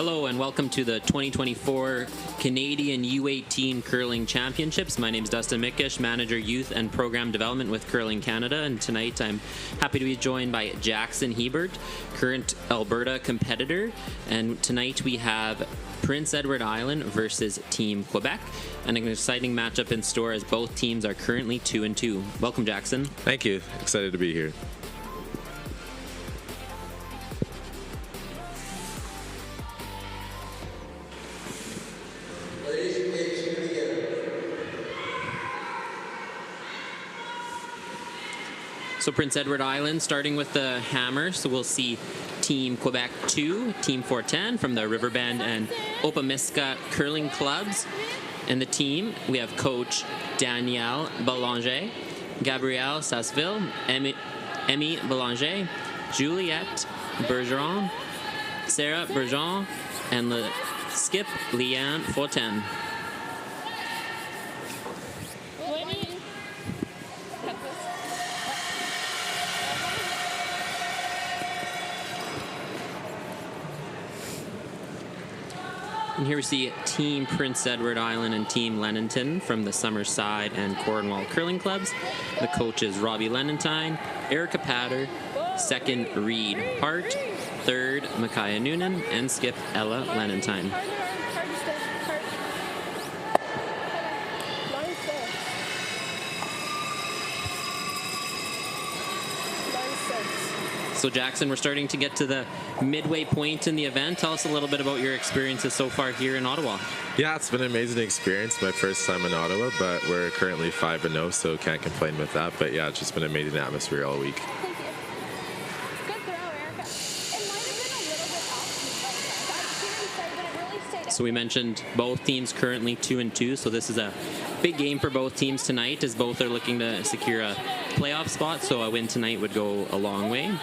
Hello and welcome to the 2024 Canadian U18 Curling Championships. My name is Dustin Mickish, Manager Youth and Program Development with Curling Canada, and tonight I'm happy to be joined by Jackson Hebert, current Alberta competitor, and tonight we have Prince Edward Island versus Team Quebec, and an exciting matchup in store as both teams are currently 2-2. Welcome, Jackson. Thank you. Excited to be here. So Prince Edward Island, starting with the hammer, so we'll see Team Quebec 2, Team 410 from the Riverbend and Opamiska curling clubs. And the team, we have Coach Danielle Belanger, Gabrielle Sasseville, Emmy Belanger, Juliette Bergeron, Sarah Bergeron, and skip Leanne Fortin. And here we see Team Prince Edward Island and Team Lenonton from the Summerside and Cornwall curling clubs. The coaches Robbie Lenentine, Erica Patter, second Reed Hart, third Micaiah Noonan, and skip Ella Lenentine. So Jackson, we're starting to get to the midway point in the event. Tell us a little bit about your experiences so far here in Ottawa. Yeah, it's been an amazing experience. My first time in Ottawa, but we're currently 5-0, so can't complain with that. But yeah, it's just been an amazing atmosphere all week. So we mentioned both teams currently 2-2, so this is a big game for both teams tonight, as both are looking to secure a playoff spot, so a win tonight would go a long way.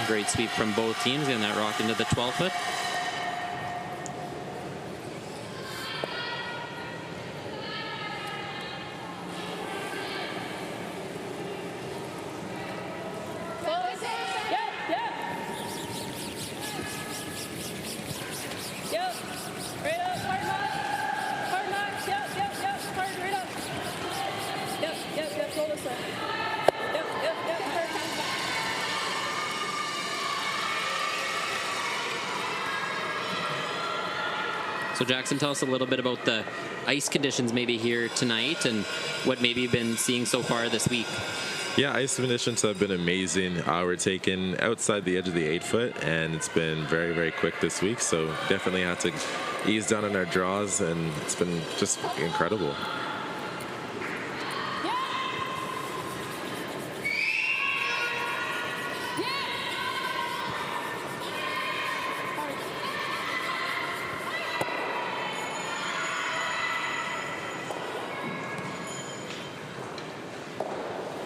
Great sweep from both teams, getting that rock into the 12-foot. So Jackson, tell us a little bit about the ice conditions maybe here tonight and what maybe you've been seeing so far this week. Yeah, ice conditions have been amazing. We're taking outside the edge of the 8-foot, and it's been very, very quick this week, so definitely had to ease down on our draws, and it's been just incredible.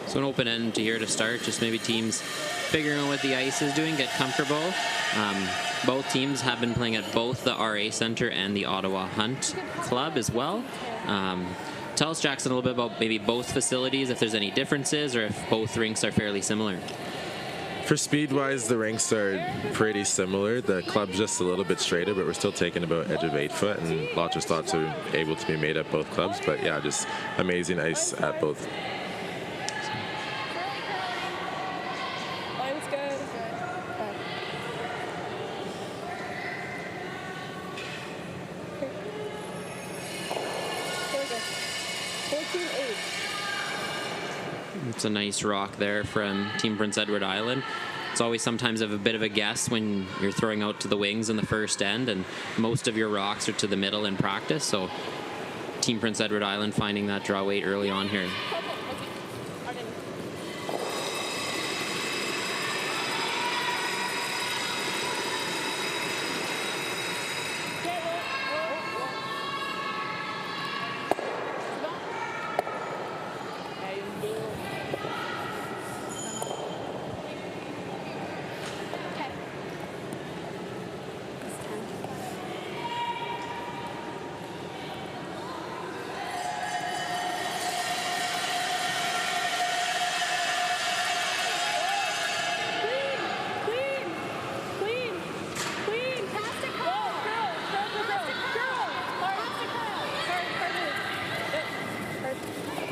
So an open end to here to start, just maybe teams figuring out what the ice is doing, get comfortable. Both teams have been playing at both the RA Center and the Ottawa Hunt Club as well. Tell us, Jackson, a little bit about maybe both facilities, if there's any differences or if both rinks are fairly similar. For speed-wise, the rinks are pretty similar. The club's just a little bit straighter, but we're still taking about edge of 8-foot, and lots of thoughts are able to be made at both clubs. But yeah, just amazing ice at both. It's a nice rock there from Team Prince Edward Island. It's always sometimes a bit of a guess when you're throwing out to the wings in the first end, and most of your rocks are to the middle in practice. So Team Prince Edward Island finding that draw weight early on here.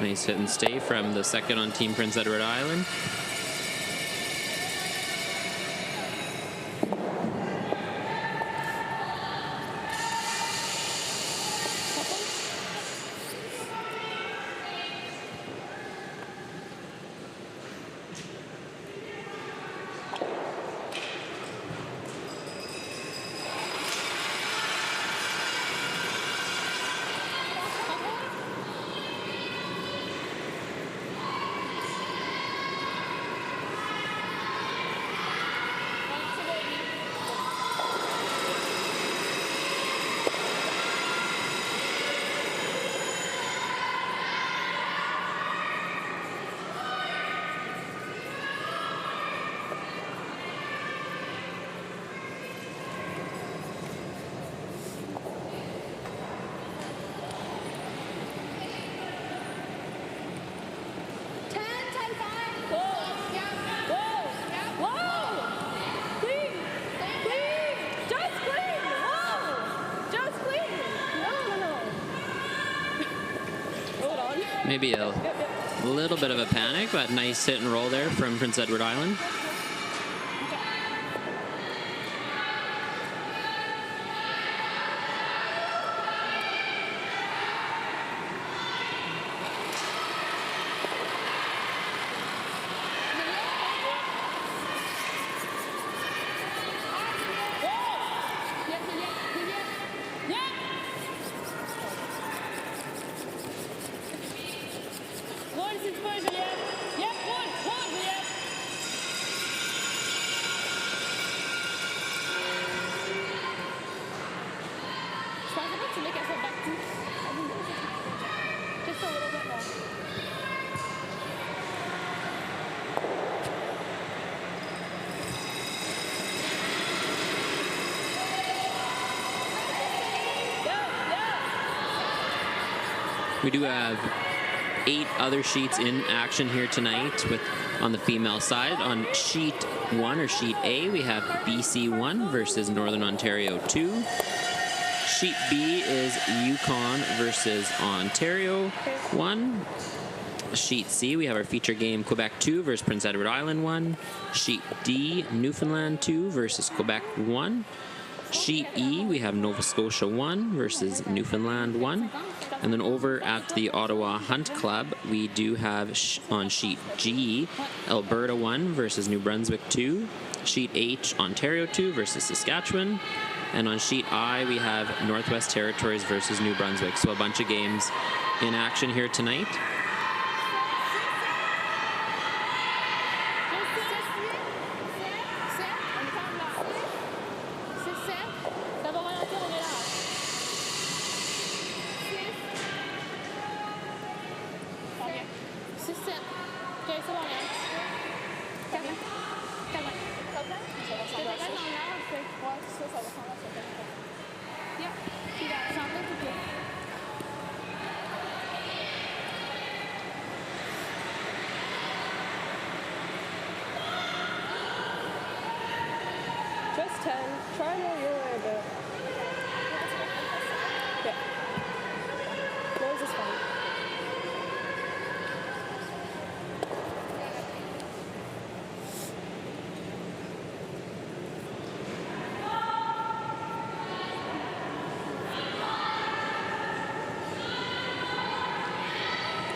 Nice hit and stay from the second on Team Prince Edward Island. Maybe a little bit of a panic, but nice hit and roll there from Prince Edward Island. We do have 8 other sheets in action here tonight with on the female side. On sheet 1 or sheet A, we have BC 1 versus Northern Ontario 2. Sheet B is Yukon versus Ontario 1. Sheet C, we have our feature game Quebec 2 versus Prince Edward Island 1. Sheet D, Newfoundland 2 versus Quebec 1. Sheet E, we have Nova Scotia 1 versus Newfoundland 1. And then over at the Ottawa Hunt Club, we do have on sheet G, Alberta 1 versus New Brunswick 2. Sheet H, Ontario 2 versus Saskatchewan. And on sheet I, we have Northwest Territories versus New Brunswick. So a bunch of games in action here tonight.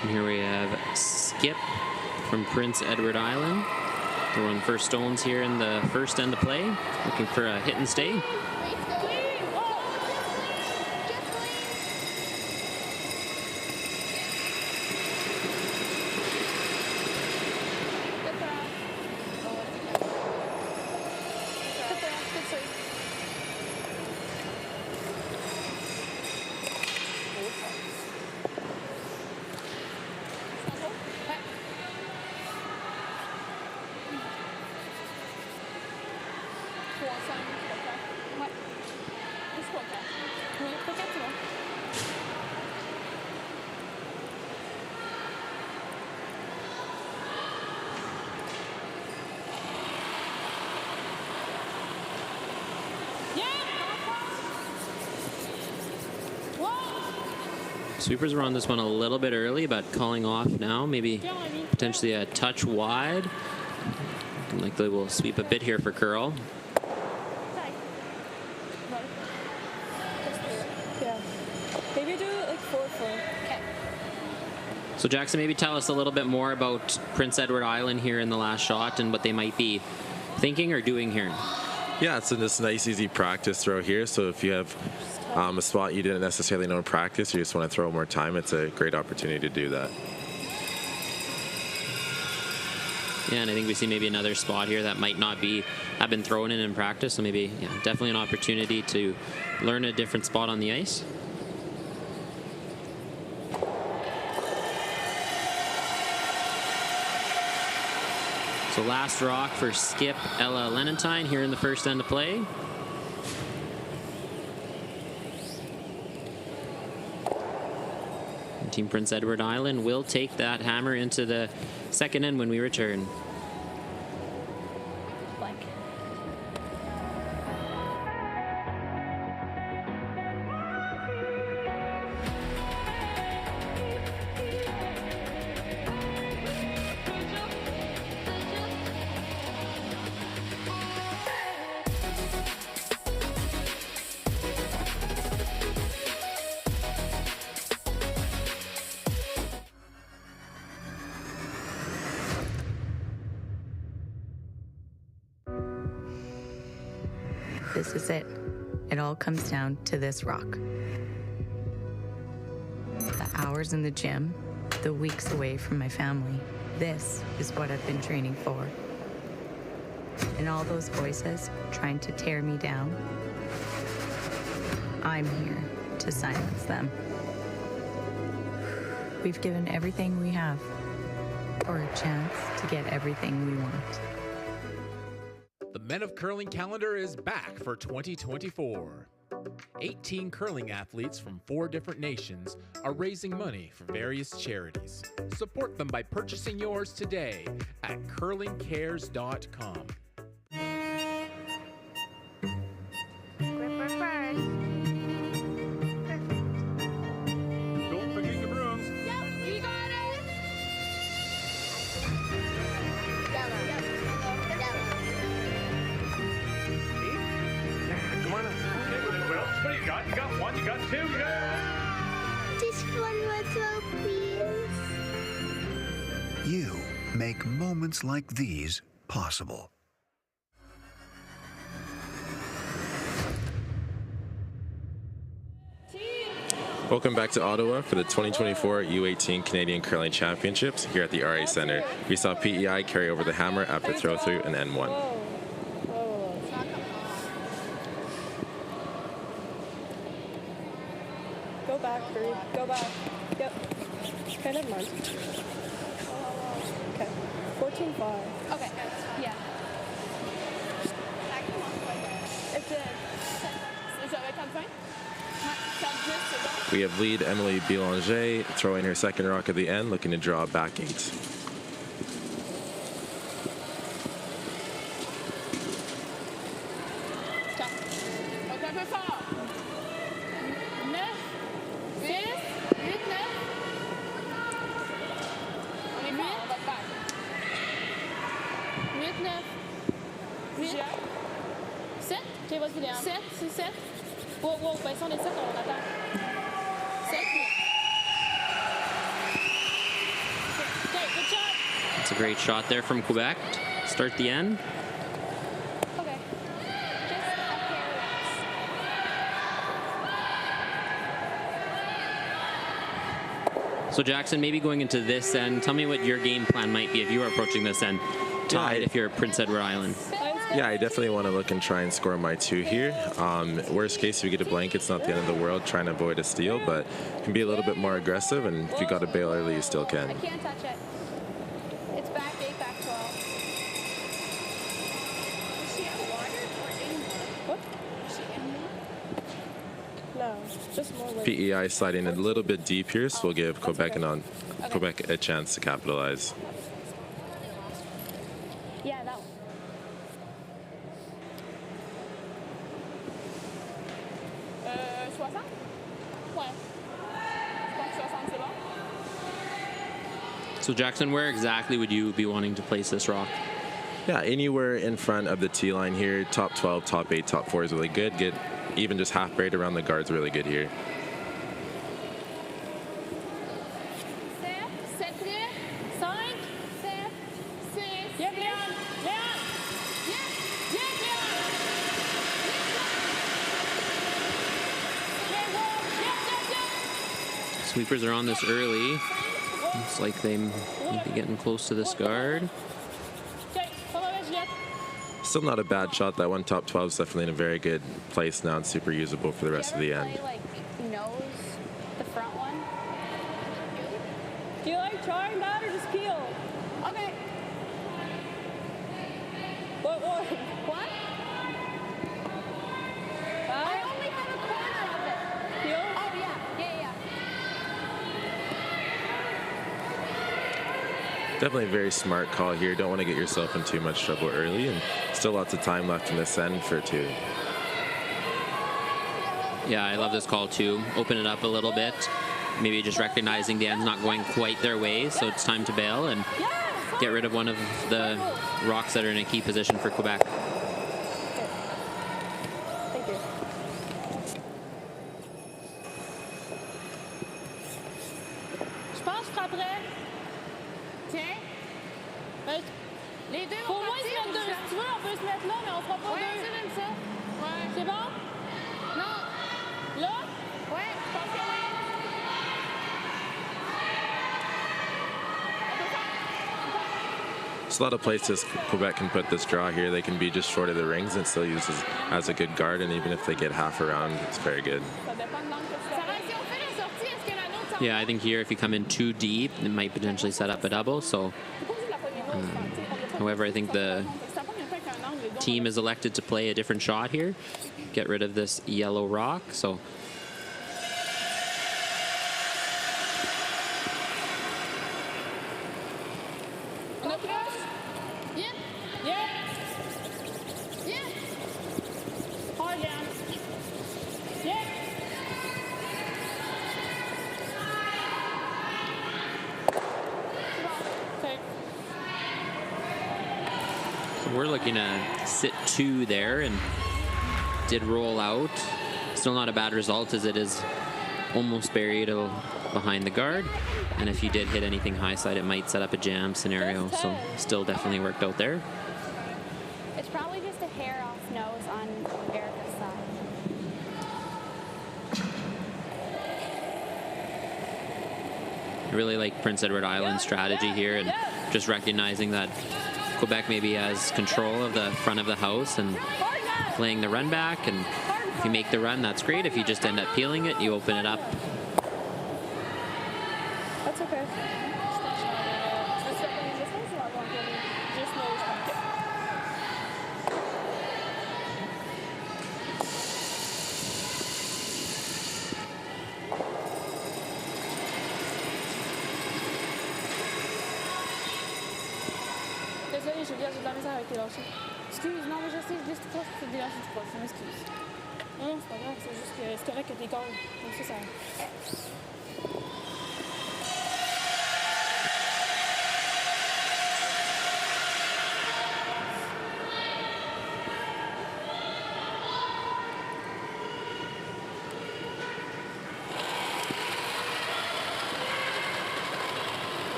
And here we have Skip from Prince Edward Island. Throwing first stones here in the first end of play. Looking for a hit and stay. Sweepers were on this one a little bit early, but calling off now. Maybe potentially a touch wide. Likely we'll sweep a bit here for Curl. Yeah. Maybe do it like 4-4. Okay. So Jackson, maybe tell us a little bit more about Prince Edward Island here in the last shot and what they might be thinking or doing here. Yeah, it's this nice, easy practice throw here. So if you have a spot you didn't necessarily know in practice, you just want to throw more time, it's a great opportunity to do that. Yeah, and I think we see maybe another spot here that might not have been thrown in practice. So maybe, yeah, definitely an opportunity to learn a different spot on the ice. So last rock for Skip Ella Lenentine here in the first end of play. And Team Prince Edward Island will take that hammer into the second end when we return. This is it. It all comes down to this rock. The hours in the gym, the weeks away from my family. This is what I've been training for. And all those voices trying to tear me down, I'm here to silence them. We've given everything we have for a chance to get everything we want. The Men of Curling calendar is back for 2024. 18 curling athletes from 4 different nations are raising money for various charities. Support them by purchasing yours today at curlingcares.com. Don't forget your brooms. Yep, you got it. Come on up. Okay, well, what do you got? You got 1, you got 2, you got... Just one more throw, please. You make moments like these possible. Welcome back to Ottawa for the 2024 U18 Canadian Curling Championships here at the RA Centre. We saw PEI carry over the hammer after throw-through and N1. Go back, Bree. Go back. Yep. Okay, never mind. Okay. 14-5. Okay. Yeah. It did. J'aurais comme fin. We have lead Emily Bélanger throwing her second rock at the end, looking to draw back 8. Stop. Donc un peu fort. 9, 6, 8, 9. On est fort, on va te battre. 8, 9. 8. 7. Ok, vas-y, Léon. 7, c'est 7. Wow, ben si on est 7, on attend. 7, 8. Okay, good shot. It's a great shot there from Quebec. Start the end. Okay. Just up here, So Jackson, maybe going into this end, tell me what your game plan might be if you were approaching this end. Tied if you're Prince Edward Island. Yeah, I definitely want to look and try and score my 2 here. Worst case, if you get a blank, it's not the end of the world trying to avoid a steal, but you can be a little bit more aggressive, and if you got to bail early, you still can. I can't touch it. It's back 8, back 12. Is she at water or in water? What? Is she in water? No, just more like... PEI sliding a little bit deep here, so we'll give Quebec Quebec a chance to capitalize. Yeah, that one. So Jackson, where exactly would you be wanting to place this rock? Yeah, anywhere in front of the tee line here. Top 12, top 8, top 4 is really good. Get even just half braid around the guard's really good here. Sweepers are on this early. Looks like they might be getting close to this guard. Still not a bad shot. That one top 12 is definitely in a very good place now and super usable for the rest of the end. Like nose the front one. Do you like trying that or just peel? Okay. What one? What? I only have a corner of it. Peel? Oh yeah. Definitely a very smart call here. Don't want to get yourself in too much trouble early, and still lots of time left in this end for 2. Yeah, I love this call too. Open it up a little bit. Maybe just recognizing the end's not going quite their way, so it's time to bail and get rid of one of the rocks that are in a key position for Quebec. Thank you. Je pense que je frapperais. Tiens. Les deux vont partir. Si tu veux, on peut se mettre là, mais on fera pas deux. Ouais, j'aime ça. Ouais. C'est bon? Non. Là? Ouais, je pense que oui. There's a lot of places Quebec can put this draw here. They can be just short of the rings and still use this as a good guard, and even if they get half around, it's very good. Yeah, I think here if you come in too deep, it might potentially set up a double. So, however, I think the team is elected to play a different shot here. Get rid of this yellow rock. So. We're looking to sit 2 there and did roll out. Still not a bad result as it is almost buried behind the guard. And if you did hit anything high side, it might set up a jam scenario. So still definitely worked out there. It's probably just a hair off nose on Erica's side. I really like Prince Edward Island's strategy here and just recognizing that Quebec maybe has control of the front of the house and playing the run back, and if you make the run, that's great. If you just end up peeling it, you open it up. That's okay. Désolée, Julia, j'ai de la misère avec tes lâchers. Excuse, non, mais je sais, juste toi, tu fais des lâchers du poids, je m'excuse. Non, c'est pas grave, c'est juste que c'est correct que t'es calme. Comme ça.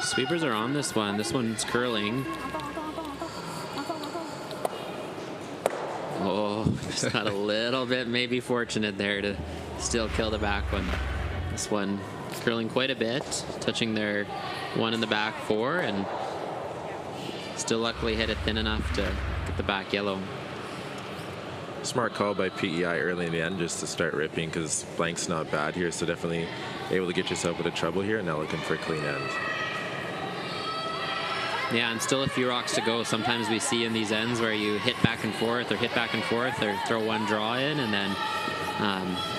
Sweepers are on this one. This one's curling. Oh, just got a little bit maybe fortunate there to still kill the back one. This one curling quite a bit, touching their one in the back 4, and still luckily hit it thin enough to get the back yellow. Smart call by PEI early in the end just to start ripping, because blank's not bad here, so definitely able to get yourself out of trouble here, and now looking for a clean end. Yeah, and still a few rocks to go. Sometimes we see in these ends where you hit back and forth or throw one draw in, and then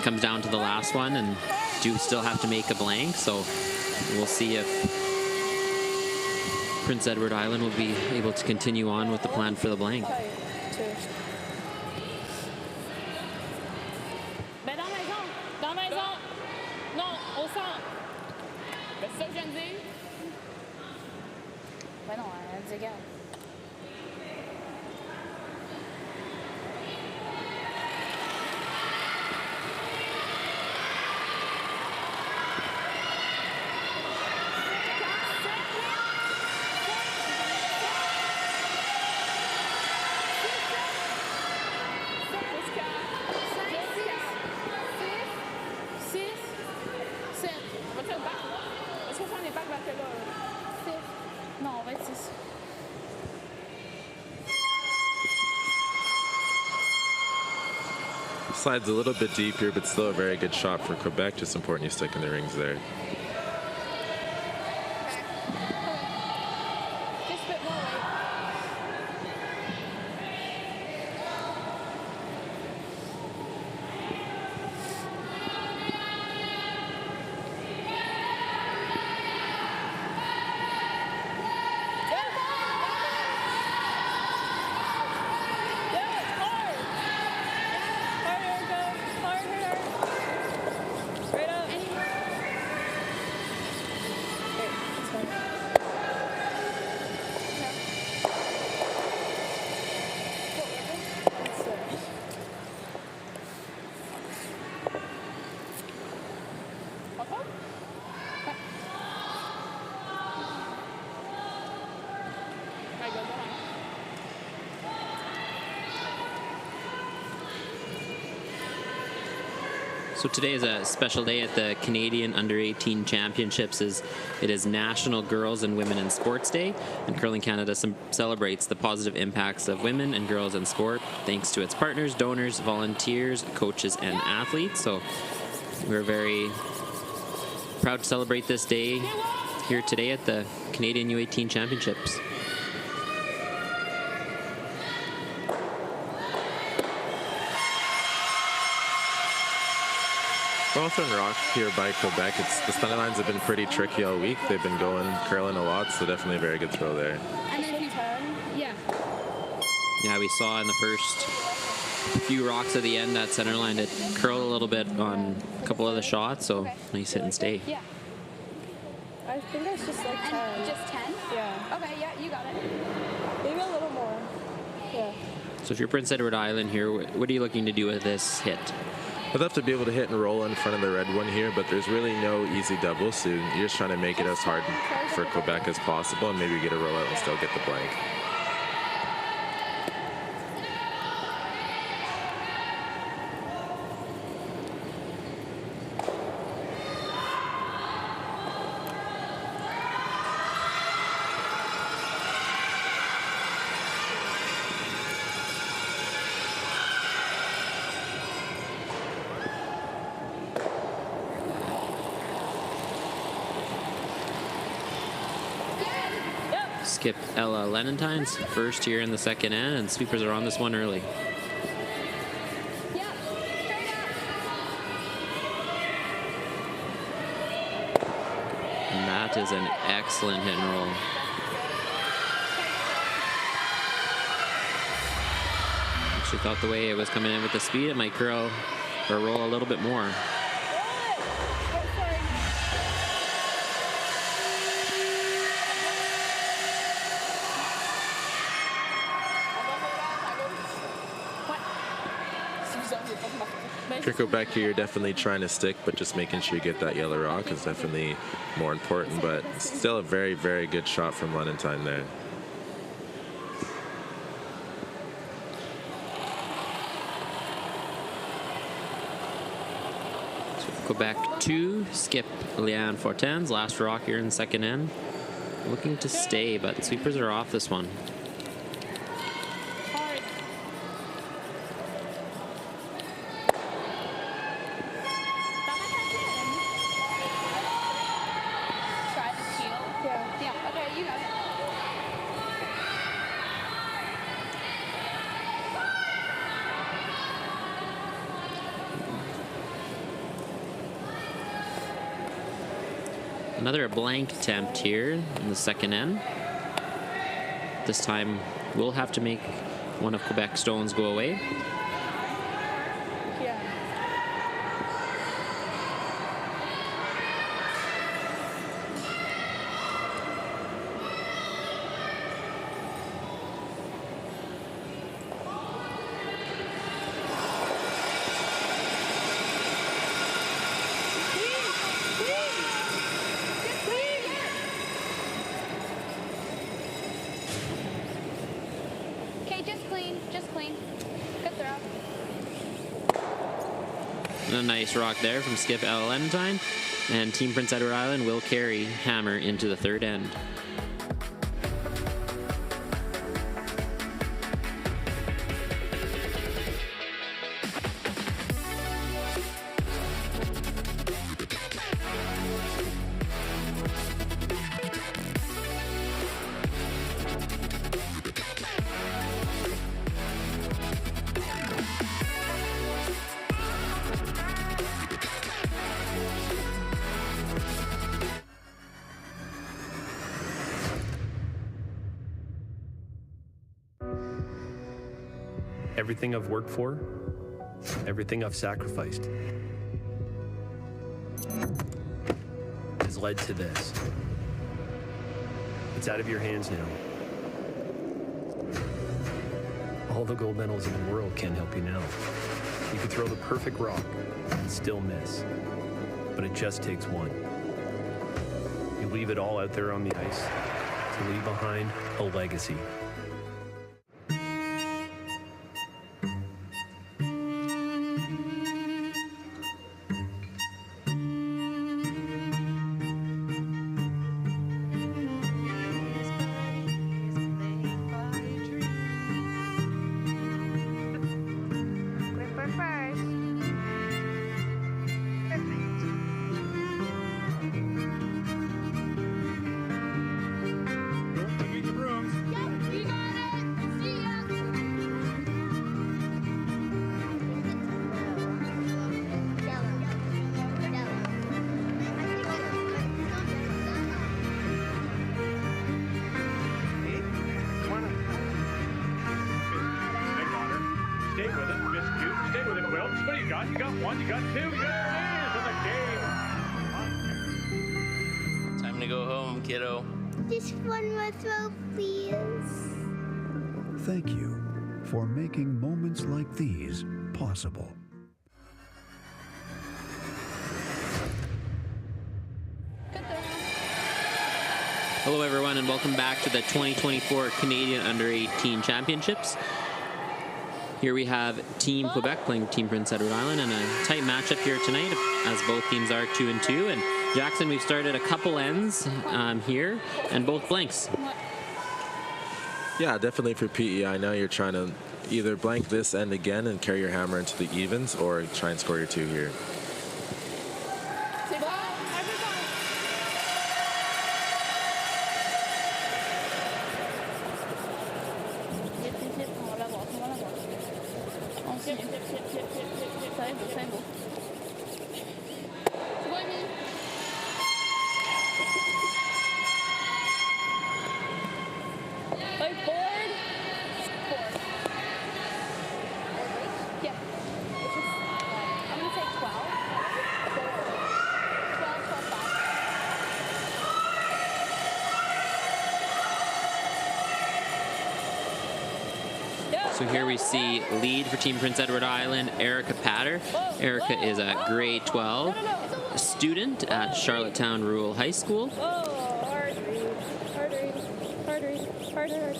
comes down to the last one and do still have to make a blank. So we'll see if Prince Edward Island will be able to continue on with the plan for the blank. maison. Non, au centre. Ben, c'est ça que je viens de dire. Ben non, elle dit égal. Non, 26. Slides a little bit deep here, but still a very good shot for Quebec. Just important you stick in the rings there. Just a bit more weight. So today is a special day at the Canadian Under-18 Championships. It is National Girls and Women in Sports Day, and Curling Canada celebrates the positive impacts of women and girls in sport thanks to its partners, donors, volunteers, coaches, and athletes. So we're very proud to celebrate this day here today at the Canadian U18 Championships. Both in rock here by Quebec. The center lines have been pretty tricky all week. They've been going curling a lot, so definitely a very good throw there. And then if you turn, yeah. Yeah, we saw in the first few rocks at the end that center line did curl a little bit on a couple of the shots, so nice hit and stay. Yeah. I think it's just like 10. And just 10? Yeah. Okay, yeah, you got it. Maybe a little more. Yeah. So if you're Prince Edward Island here, what are you looking to do with this hit? I'd love to be able to hit and roll in front of the red one here, but there's really no easy doubles, so you're just trying to make it as hard for Quebec as possible and maybe get a roll out and still get the blank. Skip Ella Lenentine's first here in the second end, and sweepers are on this one early. Yeah, straight up. And that is an excellent hit and roll. Actually thought the way it was coming in with the speed, it might curl or roll a little bit more. If you're Quebec here, you're definitely trying to stick, but just making sure you get that yellow rock is definitely more important, but still a very, very good shot from Lenentine there. So Quebec 2, Skip Leanne Fortin's last rock here in the second end. Looking to stay, but the sweepers are off this one. Another blank attempt here in the second end. This time we'll have to make one of Quebec's stones go away. Yeah. nice rock there from Skip Valentine. And Team Prince Edward Island will carry hammer into the third end. Everything I've worked for, everything I've sacrificed, has led to this. It's out of your hands now. All the gold medals in the world can't help you now. You could throw the perfect rock and still miss, but it just takes one. You leave it all out there on the ice to leave behind a legacy. You got one, you got two, you got in the game. Time to go home, kiddo. Just one more throw, please. Thank you for making moments like these possible. Hello everyone and welcome back to the 2024 Canadian Under-18 Championships. Here we have Team Quebec playing Team Prince Edward Island, and a tight matchup here tonight as both teams are 2-2. And Jackson, we've started a couple ends here and both blanks. Yeah, definitely for PEI. Now you're trying to either blank this end again and carry your hammer into the evens, or try and score your two here. So here we see lead for Team Prince Edward Island, Erica Patter. Erica is a grade 12 student at Charlottetown Rural High School. Hard read.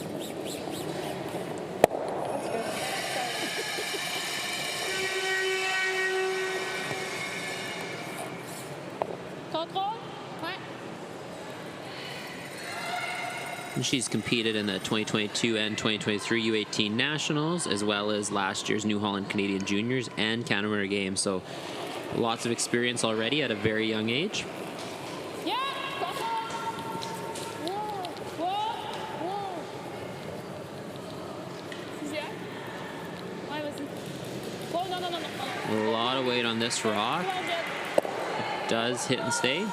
Control? Ouais. And she's competed in the 2022 and 2023 U18 Nationals, as well as last year's New Holland Canadian Juniors and Canada Games. So lots of experience already at a very young age. Yeah, control. Whoa. Sixième? Ouais, vas-y. Oh, non. A lot of weight on this rock. It does hit and stay.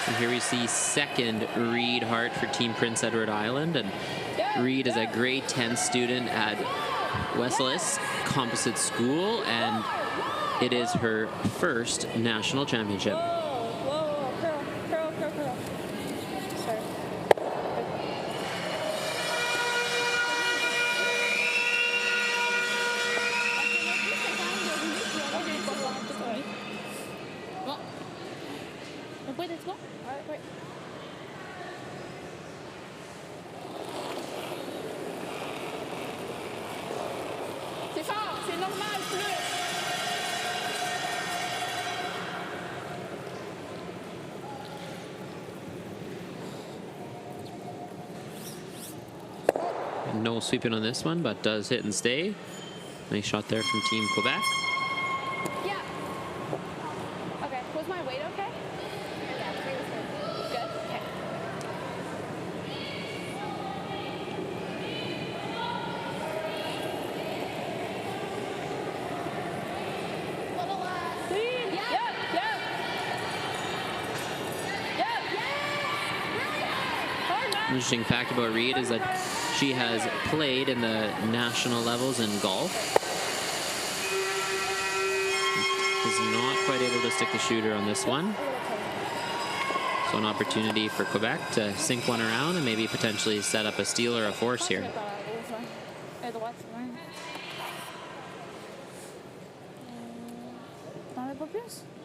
And here we see second Reed Hart for Team Prince Edward Island. And Reed is a grade 10 student at Wesleys Composite School, and it is her first national championship. Whoa, curl. Sorry. T'as pas été toi? Ouais. C'est fort, c'est normal, plus. No sweeping on this one, but does hit and stay. Nice shot there from Team Quebec. Yeah. Okay, was my weight okay? Yeah, weight was good. Good? Okay. Clean. Yep. Interesting fact about Reed is that she has played in the national levels in golf. Is not quite able to stick the shooter on this one. So an opportunity for Quebec to sink one around and maybe potentially set up a steal or a force here.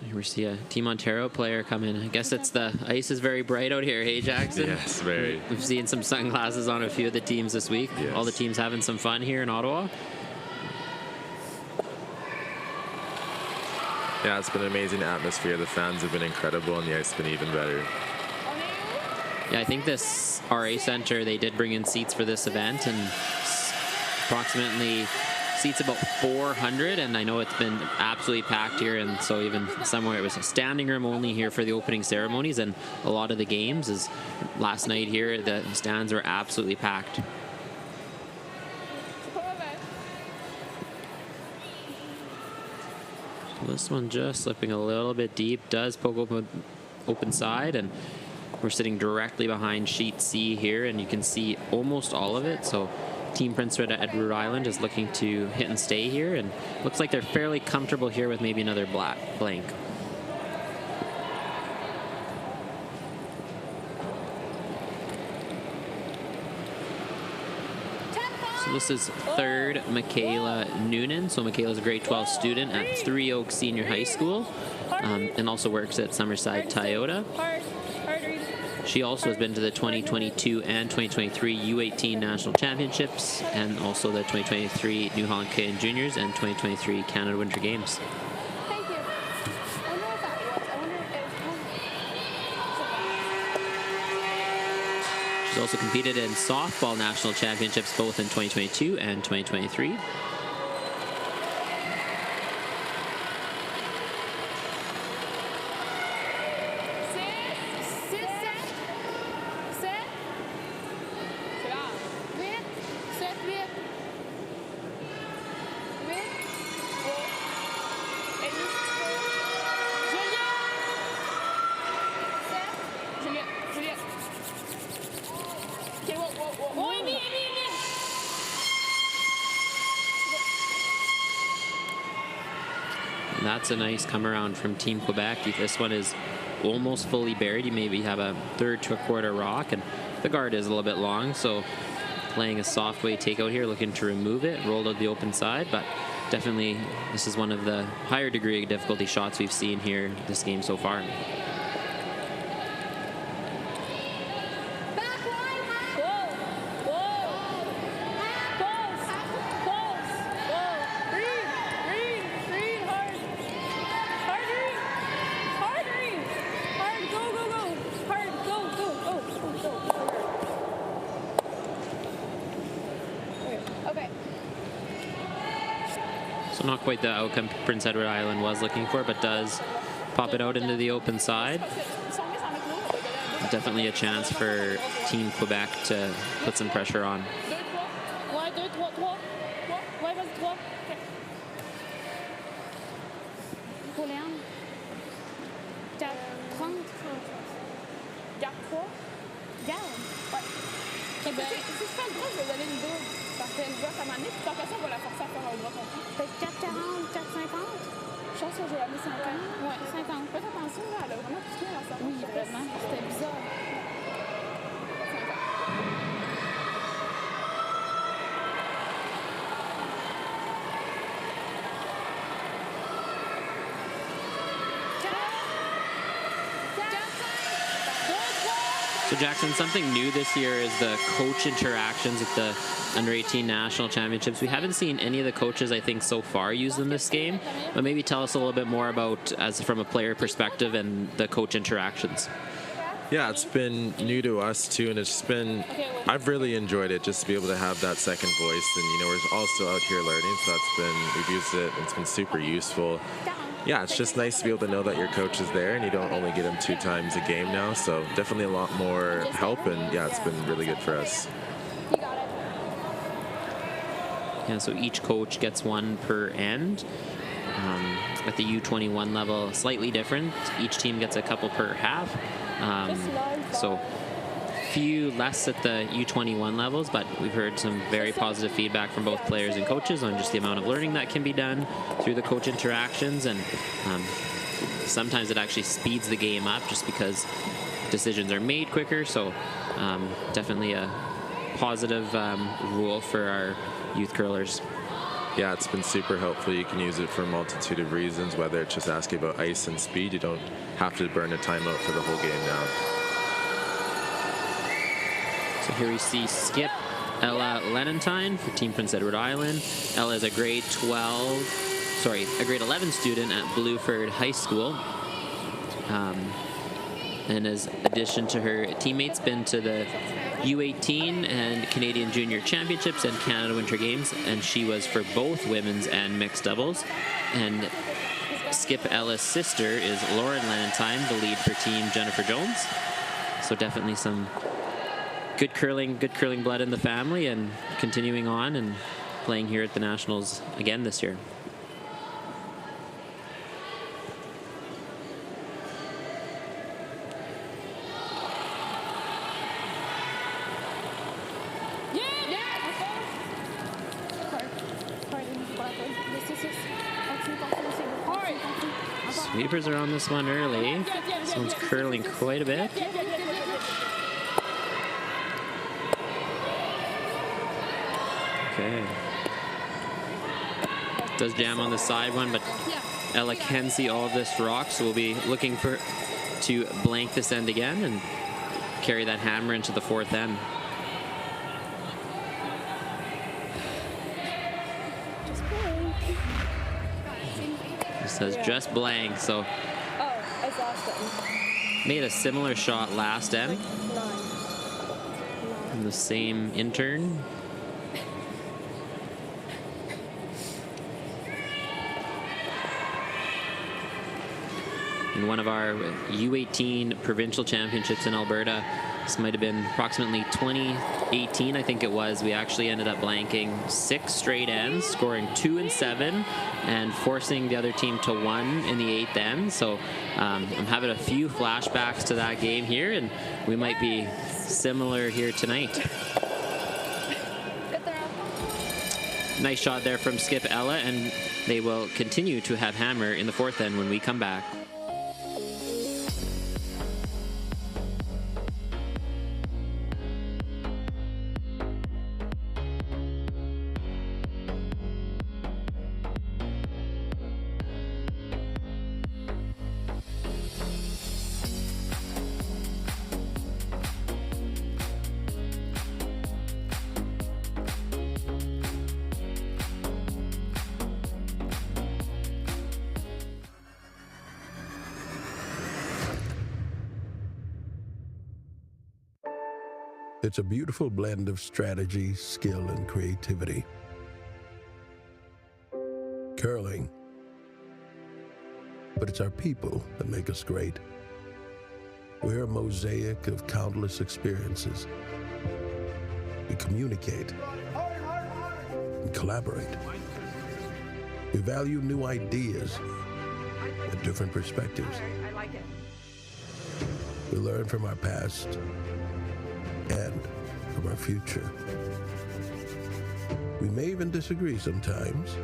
Here we see a Team Ontario player come in. I guess it's the ice is very bright out here. Hey, Jackson? Yes, very. We've seen some sunglasses on a few of the teams this week. Yes. All the teams having some fun here in Ottawa. Yeah, it's been an amazing atmosphere. The fans have been incredible, and the ice has been even better. Yeah, I think this RA Center, they did bring in seats for this event, and approximately seats about 400, and I know it's been absolutely packed here, and so even somewhere it was a standing room only here for the opening ceremonies, and a lot of the games is last night here, the stands were absolutely packed. This one just slipping a little bit deep, does poke open side, and we're sitting directly behind sheet C here, and you can see almost all of it. So Team Prince Edward Island is looking to hit and stay here, and looks like they're fairly comfortable here with maybe another blank. So this is third Michaela Noonan. So Michaela's a grade 12 student at Three Oaks Senior High School, and also works at Summerside Toyota. She also has been to the 2022 and 2023 U18 National Championships, and also the 2023 New Holland Canadian Juniors and 2023 Canada Winter Games. Thank you. I wonder what that was. I wonder if She's also competed in softball national championships both in 2022 and 2023. And that's a nice come around from Team Quebec. This one is almost fully buried. You maybe have a third to a quarter rock, and the guard is a little bit long, so playing a soft way takeout here, looking to remove it, rolled out the open side, but definitely this is one of the higher degree of difficulty shots we've seen here this game so far. So not quite the outcome Prince Edward Island was looking for, but does pop it out into the open side. Definitely a chance for Team Quebec to put some pressure on. Je pense que je vais aller 50. Ouais, 50. Faites attention, là, elle a vraiment tout bien dans sa Oui, vraiment. C'était bizarre. 50. So Jackson, something new this year is the coach interactions at the Under-18 National Championships. We haven't seen any of the coaches, I think, so far use them this game, but maybe tell us a little bit more about, as from a player perspective, and the coach interactions. Yeah, it's been new to us too, and it's been, I've really enjoyed it just to be able to have that second voice. And you know, we're all still out here learning, so we've used it, and it's been super useful. Yeah, it's just nice to be able to know that your coach is there and you don't only get him 2 times a game now, so definitely a lot more help, and yeah, it's been really good for us. Yeah, so each coach gets 1 per end. At the U21 level, slightly different. Each team gets a couple per half. So few less at the U21 levels, but we've heard some very positive feedback from both players and coaches on just the amount of learning that can be done through the coach interactions, and sometimes it actually speeds the game up just because decisions are made quicker. So definitely a positive rule for our youth curlers. Yeah, it's been super helpful. You can use it for a multitude of reasons, whether it's just asking about ice and speed. You don't have to burn a timeout for the whole game now. So here we see Skip Ella Lenentine for Team Prince Edward Island. Ella is a grade 11 student at Blueford High School. And as addition to her teammates, been to the U18 and Canadian Junior Championships and Canada Winter Games, and she was for both women's and mixed doubles. And Skip Ella's sister is Lauren Lenentine, the lead for Team Jennifer Jones. So definitely some good curling blood in the family, and continuing on and playing here at the Nationals again this year. Sweepers are on this one early. This one's curling quite a bit. Okay. Does jam on the side one, but Ella can see all of this rock, so we'll be looking to blank this end again and carry that hammer into the 4th end. It says just blank, so made a similar shot last end. And the same intern. In one of our U18 provincial championships in Alberta, this might have been approximately 2018, I think it was, we actually ended up blanking 6 straight ends, scoring 2 and 7, and forcing the other team to 1 in the 8th end. So I'm having a few flashbacks to that game here, and we might be similar here tonight. Nice shot there from Skip Ella, and they will continue to have hammer in the 4th end when we come back. It's a beautiful blend of strategy, skill, and creativity. Curling. But it's our people that make us great. We're a mosaic of countless experiences. We communicate and collaborate. We value new ideas and different perspectives. We learn from our past and from our future. We may even disagree sometimes,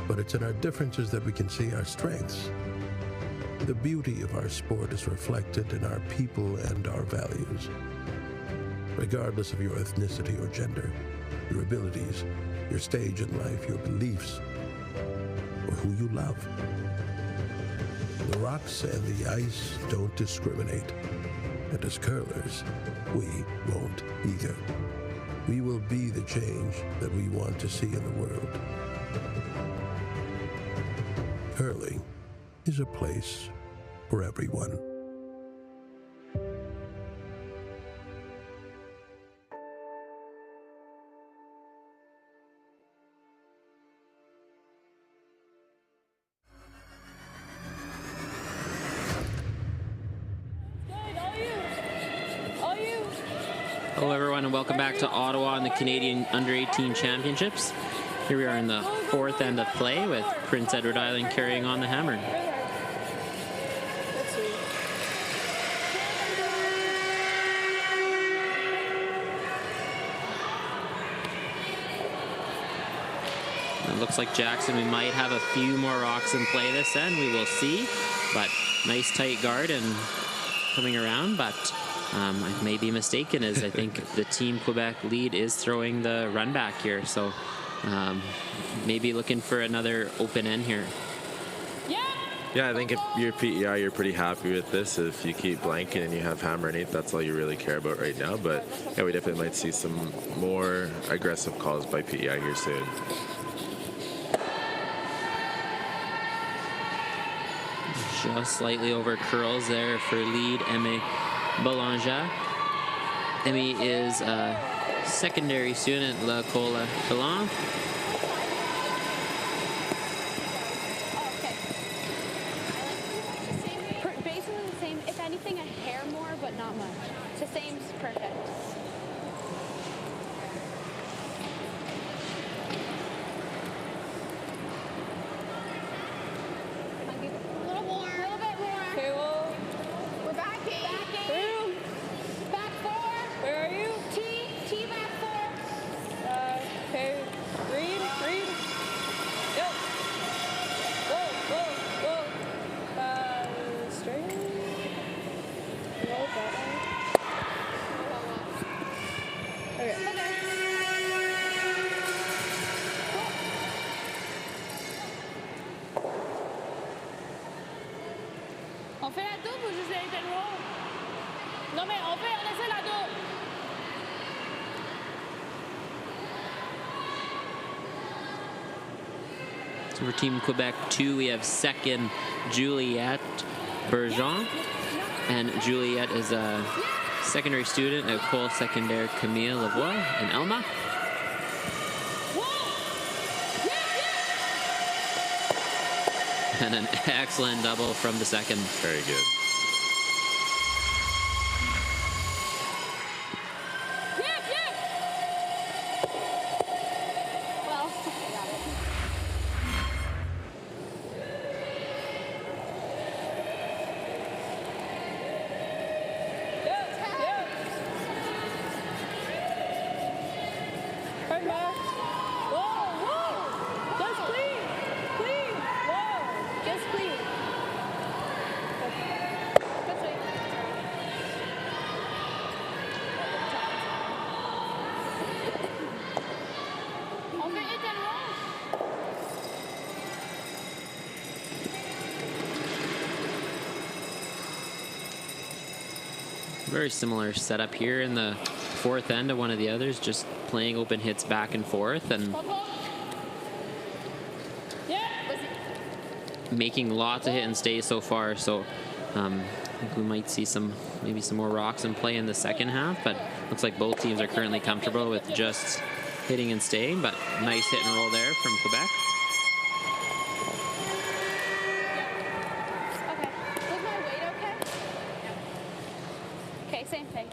but it's in our differences that we can see our strengths. The beauty of our sport is reflected in our people and our values. Regardless of your ethnicity or gender, your abilities, your stage in life, your beliefs, or who you love. The rocks and the ice don't discriminate. And as curlers, we won't either. We will be the change that we want to see in the world. Curling is a place for everyone. Hello everyone and welcome back to Ottawa and the Canadian Under-18 Championships. Here we are in the fourth end of play with Prince Edward Island carrying on the hammer. It looks like Jackson, we might have a few more rocks in play this end. We will see, but nice tight guard and coming around, but I may be mistaken as I think the Team Quebec lead is throwing the run back here. So maybe looking for another open end here. Yeah, I think if you're PEI, you're pretty happy with this. If you keep blanking and you have hammer and 8, that's all you really care about right now. But yeah, we definitely might see some more aggressive calls by PEI here soon. Just slightly over curls there for lead Emmy Boulanger. Emmy is a secondary student at L'École Bellon. Basically the same, if anything, a hair more, but not much. It's the same, perfect. On fait la double ou juste la hit and roll? Non mais on essaie la double. So for Team Quebec 2, we have second Juliette Bergeon. And Juliette is a secondary student at École Secondaire Camille Lavoie in Elma. And an excellent double from the second. Very good. Very similar setup here in the fourth end of one of the others, just playing open hits back and forth and making lots of hit and stays so far. So I think we might see maybe some more rocks in play in the second half, but looks like both teams are currently comfortable with just hitting and staying, but nice hit and roll there from Quebec. Same thing.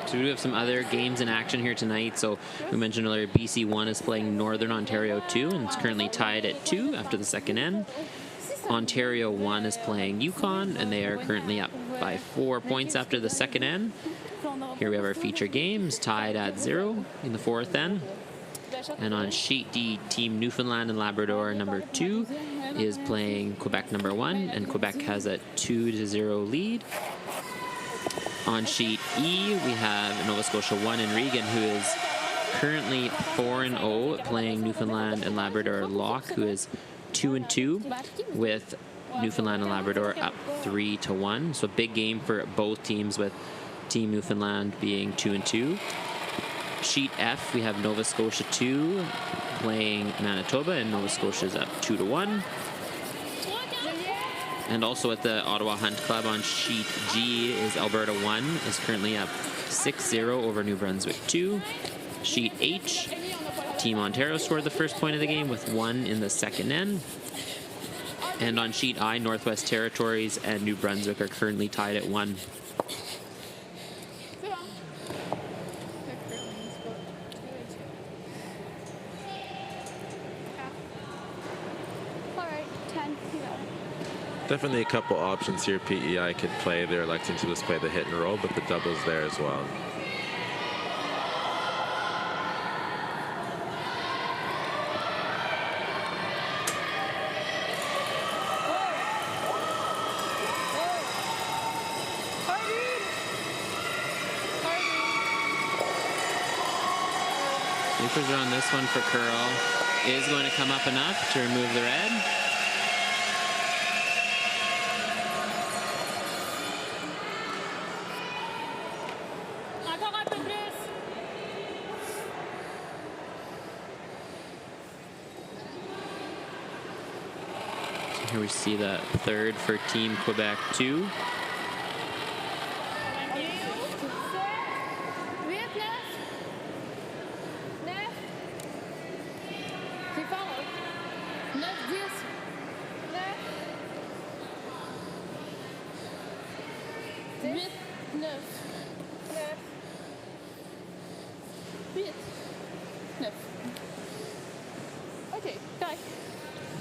So we do have some other games in action here tonight. So we mentioned earlier BC 1 is playing Northern Ontario 2 and it's currently tied at 2 after the second end. Ontario 1 is playing Yukon and they are currently up by 4 points after the second end. Here we have our feature games tied at 0 in the fourth end. And on sheet D, Team Newfoundland and Labrador number 2 is playing Quebec number 1, and Quebec has a 2-0 lead. On sheet E, we have Nova Scotia 1 and Regan, who is currently 4-0, playing Newfoundland and Labrador Lock, who is 2-2, with Newfoundland and Labrador up 3-1. So big game for both teams, with Team Newfoundland being 2-2. Sheet F, we have Nova Scotia 2 playing Manitoba, and Nova Scotia is up 2-1. And also at the Ottawa Hunt Club on sheet G is Alberta 1 is currently up 6-0 over New Brunswick 2. Sheet H, Team Ontario scored the first point of the game with 1 in the second end. And on sheet I, Northwest Territories and New Brunswick are currently tied at 1. Definitely a couple options here PEI could play. They're electing to just play the hit and roll, but the double's there as well. Sweepers are on this one for curl. Is going to come up enough to remove the red. Here we see the third for Team Quebec 2.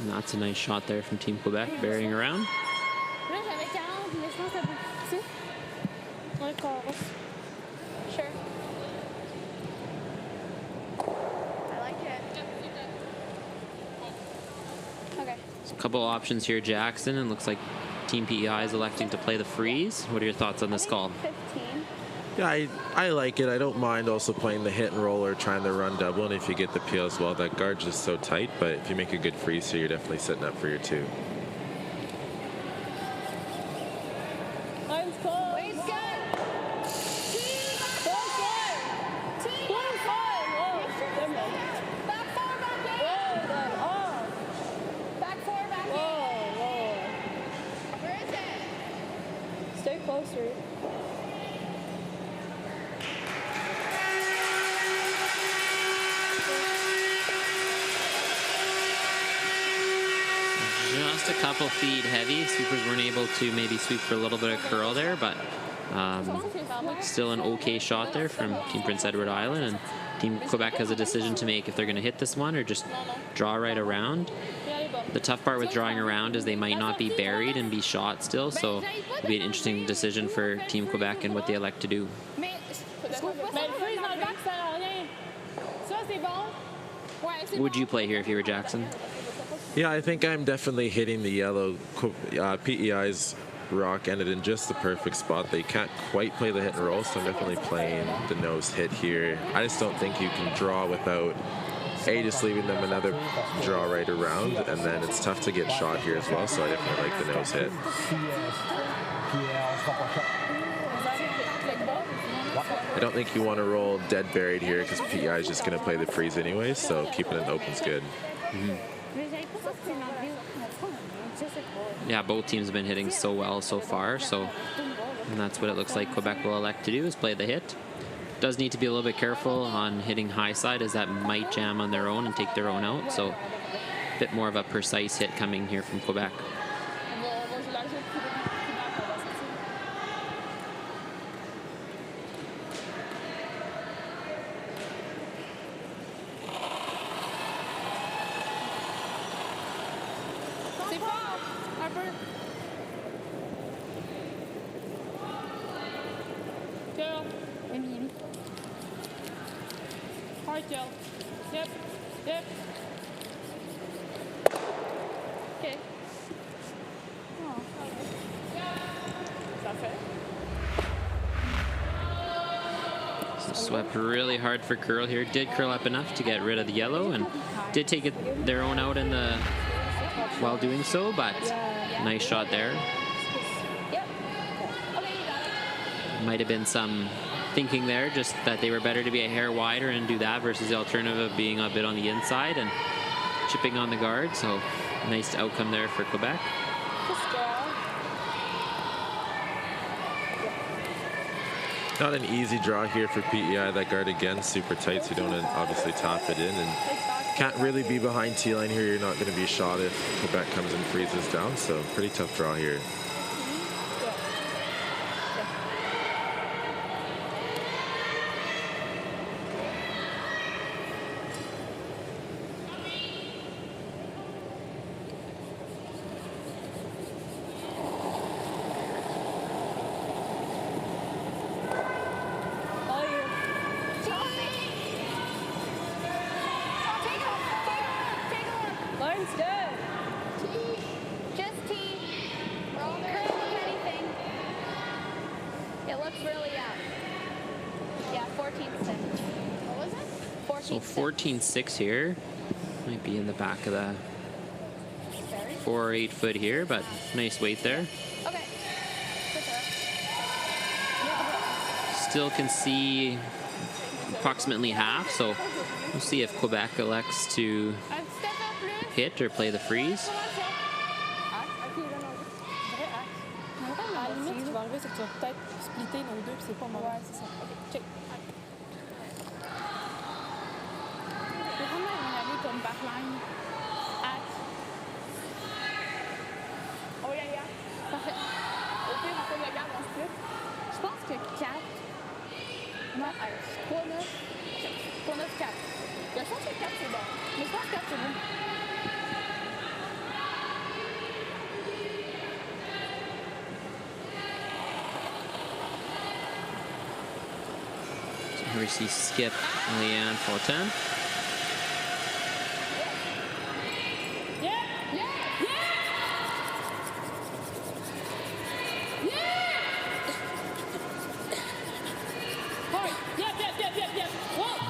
And that's a nice shot there from Team Quebec, burying around. Sure. I like it. Okay. So a couple options here, Jackson, and looks like Team PEI is electing to play the freeze. What are your thoughts on this call? 15. Yeah, I like it. I don't mind also playing the hit and roll or trying to run double, and if you get the peel as well, that guard's just so tight, but if you make a good freeze here, you're definitely setting up for your 2. Stay closer. Just a couple feet heavy. Sweepers weren't able to maybe sweep for a little bit of curl there, but still an okay shot there from Team Prince Edward Island. And Team Quebec has a decision to make if they're going to hit this one or just draw right around. The tough part with drawing around is they might not be buried and be shot still, so it'll be an interesting decision for Team Quebec and what they elect to do. Would you play here if you were Jackson? Yeah, I think I'm definitely hitting the yellow. PEI's rock ended in just the perfect spot. They can't quite play the hit and roll, so I'm definitely playing the nose hit here. I just don't think you can draw without just leaving them another draw right around, and then it's tough to get shot here as well, so I definitely like the nose hit. I don't think you want to roll dead buried here because PEI is just going to play the freeze anyway, so keeping it open is good. Yeah, both teams have been hitting so well so far, so and that's what it looks like Quebec will elect to do, is play the hit. Does need to be a little bit careful on hitting high side, as that might jam on their own and take their own out, so a bit more of a precise hit coming here from Quebec. Yep. Yep. OK. Oh, ça fait. So swept really hard for curl here. Did curl up enough to get rid of the yellow and did take their own out in the while doing so, but nice shot there. Might have been some thinking there, just that they were better to be a hair wider and do that versus the alternative of being a bit on the inside and chipping on the guard. So nice outcome there for Quebec. Not an easy draw here for PEI. That guard again, super tight, so you don't obviously tap it in. And can't really be behind T-line here. You're not going to be shot if Quebec comes and freezes down. So pretty tough draw here. So 14-6 here. Might be in the back of the 4 or 8 foot here, but nice weight there. Okay. Still can see approximately half, so we'll see if Quebec elects to hit or play the freeze. Je pense que 4. Non, 3, 9. 3, 9, 4. Je pense que 4 c'est bon. Mais je pense que 4 c'est bon. So here we see Skip, Leanne, Fortin.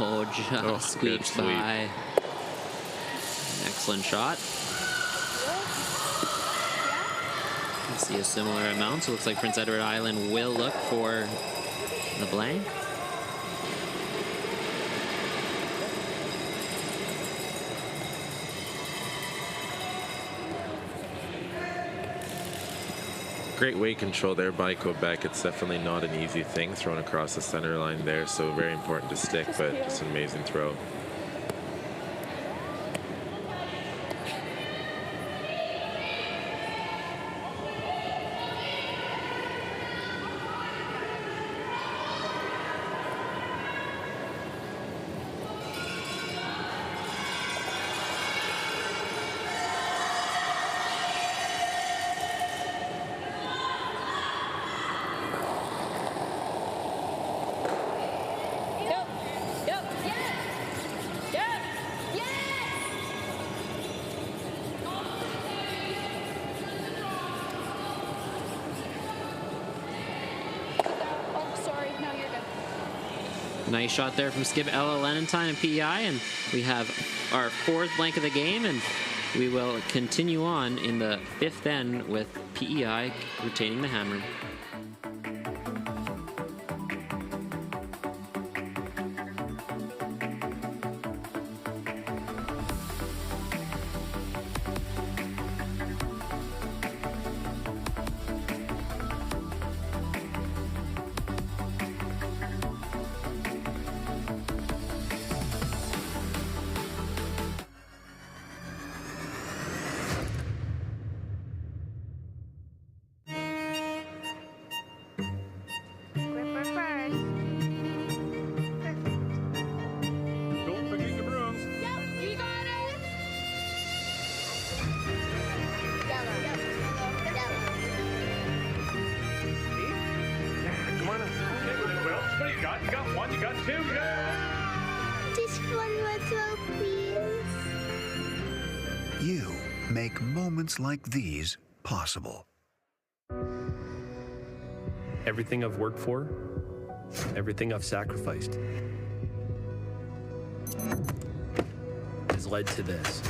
Oh, just squeaked by. Excellent shot. You see a similar amount, so it looks like Prince Edward Island will look for the blank. Great weight control there by Quebec. It's definitely not an easy thing thrown across the center line there, so very important to stick, but just an amazing throw. Nice shot there from Skip, Ella Lenentine, and PEI, and we have our 4th blank of the game, and we will continue on in the 5th end with PEI retaining the hammer. make moments like these possible. Everything I've worked for, everything I've sacrificed, has led to this.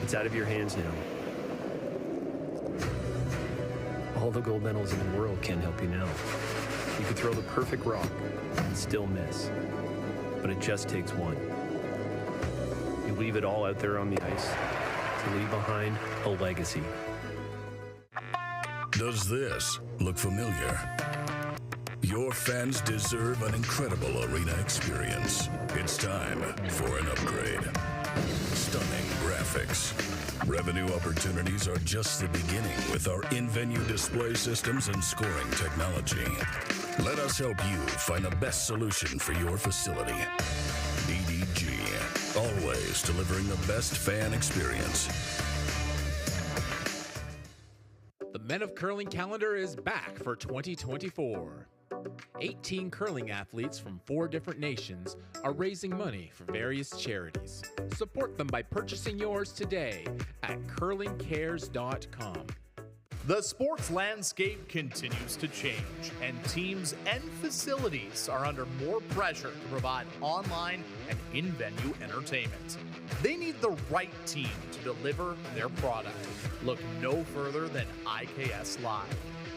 It's out of your hands now. All the gold medals in the world can't help you now. You could throw the perfect rock and still miss, but it just takes one. You leave it all out there on the ice to leave behind a legacy. Does this look familiar? Your fans deserve an incredible arena experience. It's time for an upgrade. Stunning graphics. Revenue opportunities are just the beginning with our in-venue display systems and scoring technology. Let us help you find the best solution for your facility. DDG, always delivering the best fan experience. The Men of Curling calendar is back for 2024. 18 curling athletes from 4 different nations are raising money for various charities. Support them by purchasing yours today at curlingcares.com. The sports landscape continues to change, and teams and facilities are under more pressure to provide online and in-venue entertainment. They need the right team to deliver their product. Look no further than IKS Live.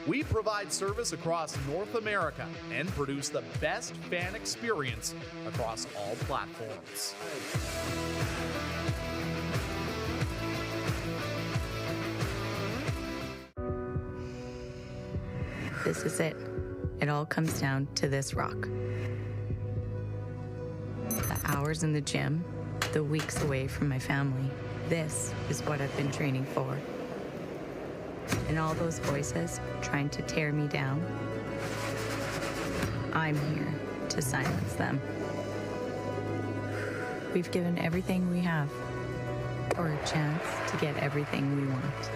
We provide service across North America and produce the best fan experience across all platforms. This is it. It all comes down to this rock. The hours in the gym, the weeks away from my family. This is what I've been training for. And all those voices trying to tear me down, I'm here to silence them. We've given everything we have for a chance to get everything we want.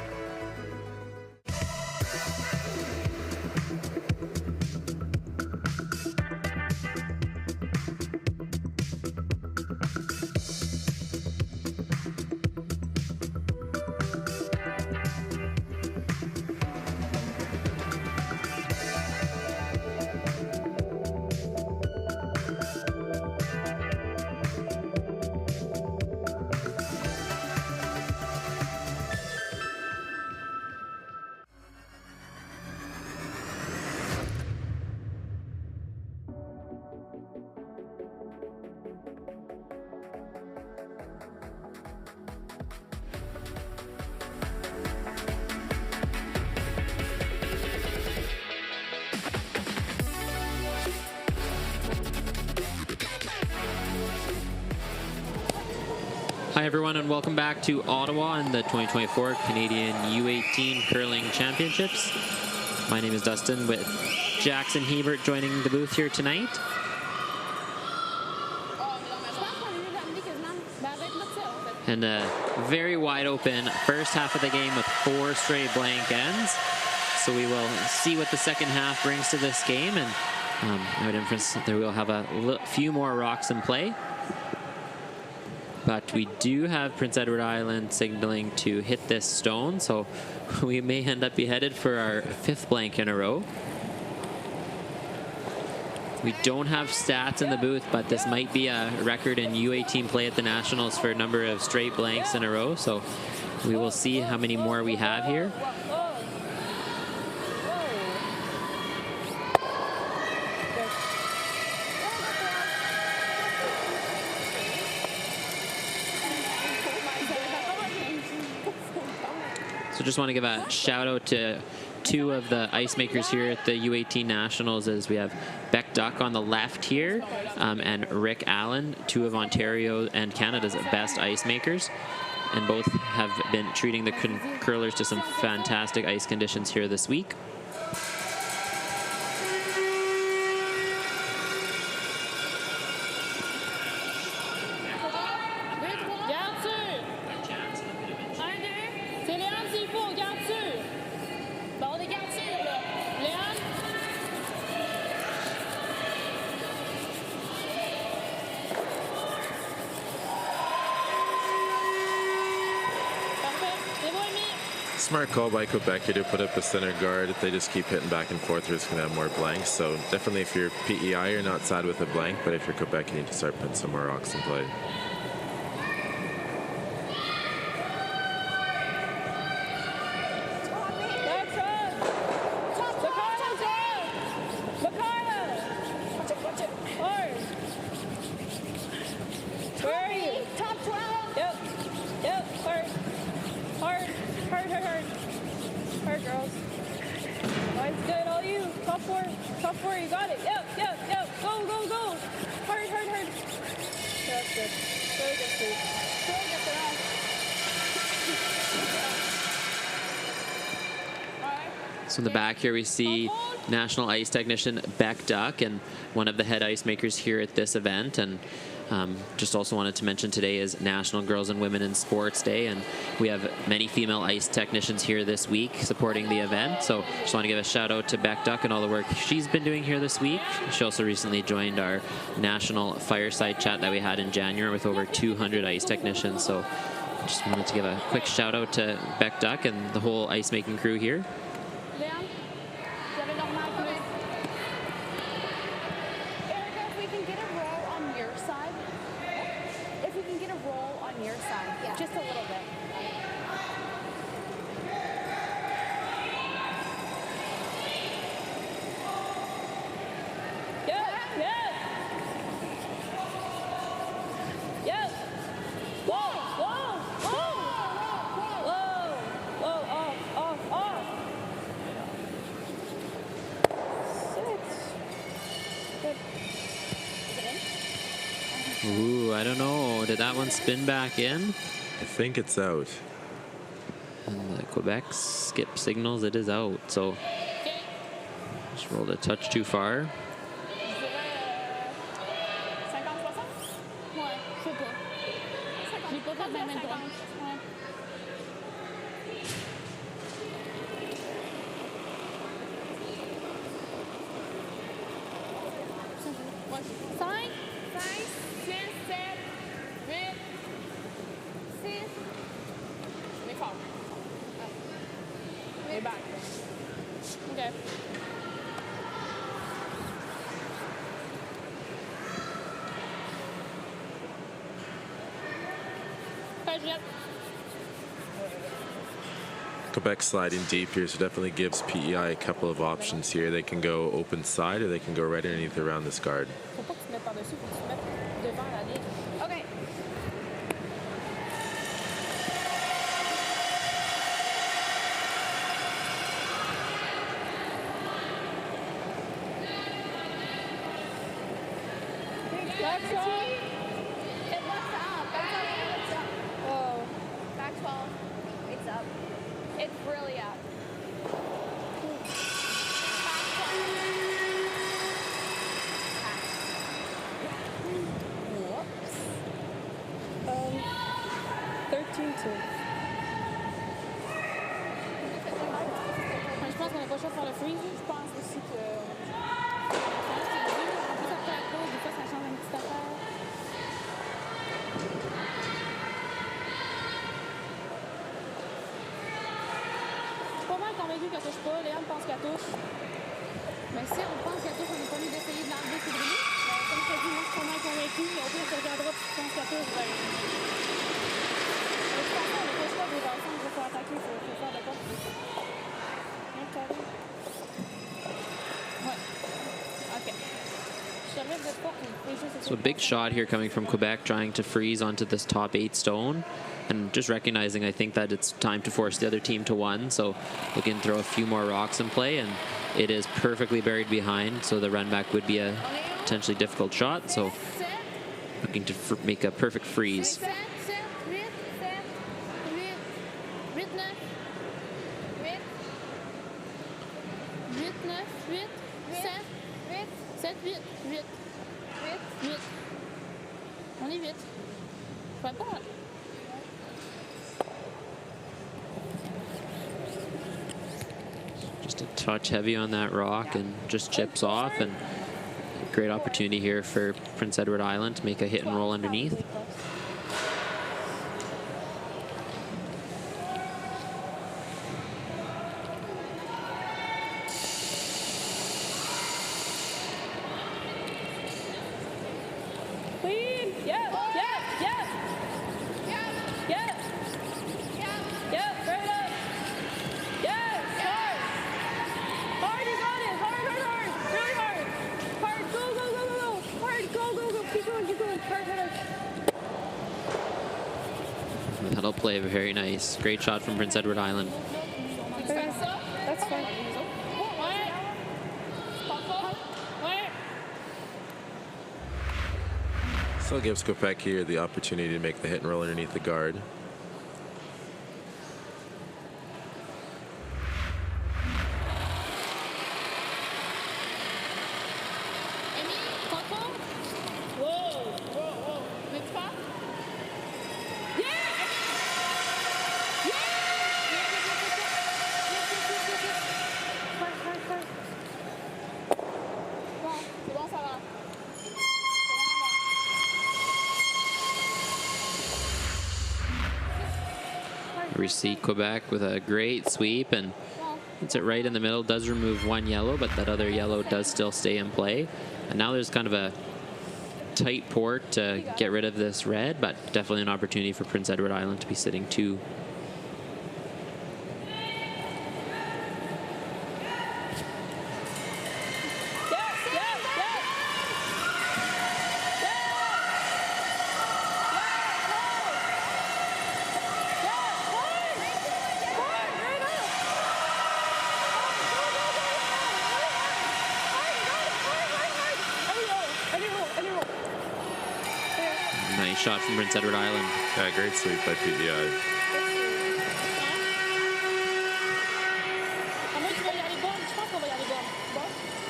Hi everyone and welcome back to Ottawa and the 2024 Canadian U18 Curling Championships. My name is Dustin with Jackson Hebert joining the booth here tonight. And a very wide open first half of the game with 4 straight blank ends. So we will see what the second half brings to this game, and I would inference that we'll have a few more rocks in play. But we do have Prince Edward Island signaling to hit this stone, so we may end up beheaded for our 5th blank in a row. We don't have stats in the booth, but this might be a record in U18 play at the Nationals for a number of straight blanks in a row, so we will see how many more we have here. So just want to give a shout out to 2 of the ice makers here at the U18 Nationals, as we have Beck Duck on the left here and Rick Allen, 2 of Ontario and Canada's best ice makers. And both have been treating the curlers to some fantastic ice conditions here this week. smart call by Quebec here to put up a center guard. If they just keep hitting back and forth, we're just going to have more blanks. So definitely if you're PEI, you're not sad with a blank, but if you're Quebec, you need to start putting some more rocks in play. So in the back here we see National Ice Technician Beck Duck and one of the head ice makers here at this event. And just also wanted to mention today is National Girls and Women in Sports Day, and we have many female ice technicians here this week supporting the event. So just want to give a shout out to Beck Duck and all the work she's been doing here this week. She also recently joined our national fireside chat that we had in January with over 200 ice technicians. So just wanted to give a quick shout out to Beck Duck and the whole ice making crew here. Just a little bit. Ooh, I don't know. Did that one spin back in? I think it's out. And the Quebec skip signals it is out. So just rolled a touch too far. Okay. Quebec sliding deep here, so definitely gives PEI a couple of options here. They can go open side or they can go right underneath around this guard. Okay. Back 12. It looks up. It's up. Whoa. Back 12. It's up. It's really up. Whoops. 13-2. Je pense qu'on n'a pas le choix de faire le freeze. Je pense aussi que. Des fois, ça change une petite affaire. Je suis pas mal convaincue qu'elle touche pas. Léane pense qu'elle touche. Mais si on pense qu'elle touche, on n'est pas mieux d'essayer de l'enlever et de briller. Mais comme je te dis, moi, je suis pas mal convaincue. Mais au pire, tu regarderas et tu penses qu'elle touche. Ben... De toute façon, on n'a pas le choix de dans le sens, il faut attaquer, il faut faire de quoi. Ouais. OK. So a big shot here coming from Quebec, trying to freeze onto this top 8 stone, and just recognizing, I think, that it's time to force the other team to one. So looking to throw a few more rocks in play, and it is perfectly buried behind, so the run back would be a potentially difficult shot. So looking to make a perfect freeze. On est 8. Pas pas. Just a touch heavy on that rock and just chips off, and great opportunity here for Prince Edward Island to make a hit and roll underneath. That'll play very nice. Great shot from Prince Edward Island. That's fine. Still gives Quebec here the opportunity to make the hit and roll underneath the guard. We see Quebec with a great sweep and hits it right in the middle. Does remove one yellow, but that other yellow does still stay in play. And now there's kind of a tight port to get rid of this red, but definitely an opportunity for Prince Edward Island to be sitting 2. Nice shot from Prince Edward Island. Yeah, great sweep by PDI.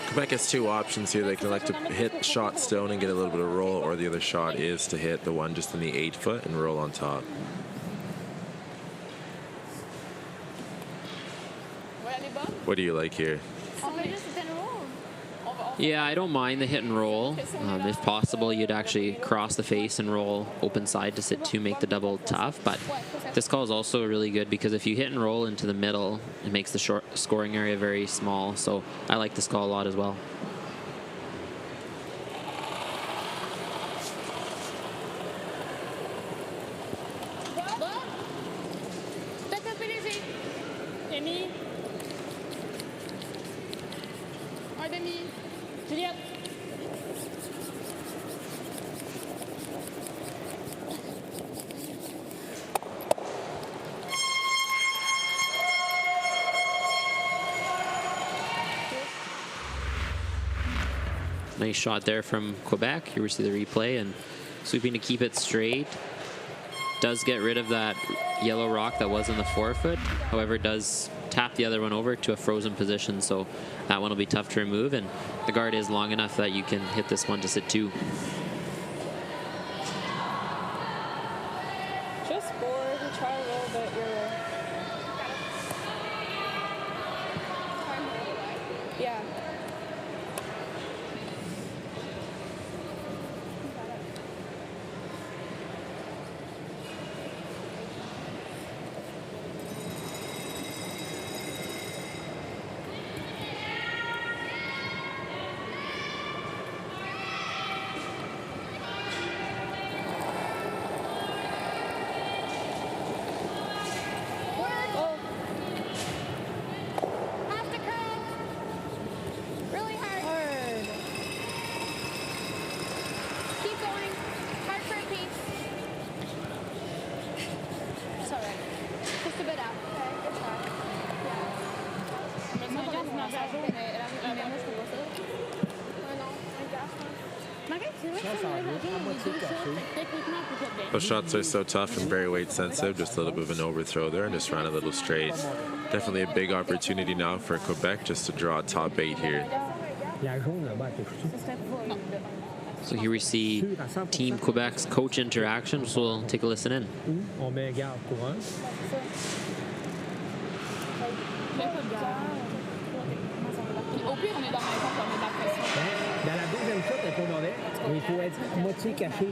Quebec has 2 options here. They can elect to hit shot stone and get a little bit of roll, or the other shot is to hit the one just in the 8-foot and roll on top. What do you like here? Yeah, I don't mind the hit and roll. If possible, you'd actually cross the face and roll open side to sit 2, make the double tough. But this call is also really good because if you hit and roll into the middle, it makes the short scoring area very small. So I like this call a lot as well. Nice shot there from Quebec. Here we see the replay and sweeping to keep it straight. Does get rid of that yellow rock that was in the 4-foot. However, does tap the other one over to a frozen position, so that one will be tough to remove, and the guard is long enough that you can hit this one to sit 2. Just bored. Try a little bit. Yeah. Those shots are so tough and very weight sensitive. Just a little bit of an overthrow there and just ran a little straight. Definitely a big opportunity now for Quebec just to draw top 8 here. So here we see Team Quebec's coach interaction, so we'll take a listen in. Dans la deuxième shot, elle est pas mauvaise, mais il faut être moitié caché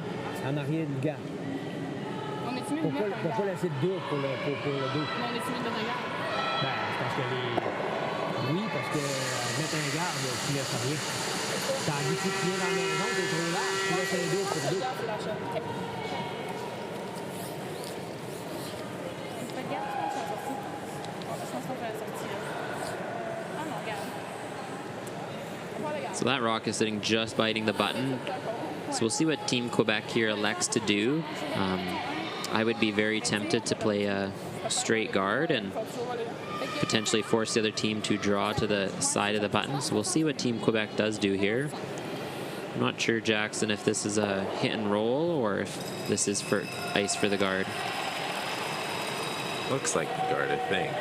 en arrière du gars. Pour pas laisser de doute pour le 2. On est timide de regard. Ben, c'est parce que oui, parce que mettre un garde, tu laisses rien. Tandis que si tu viens dans la maison, t'es trop large, tu laisses un 2 pour 2. So that rock is sitting just biting the button. So we'll see what Team Quebec here elects to do. I would be very tempted to play a straight guard and potentially force the other team to draw to the side of the button. So we'll see what Team Quebec does do here. I'm not sure, Jackson, if this is a hit and roll or if this is for ice for the guard. Looks like the guard, I think.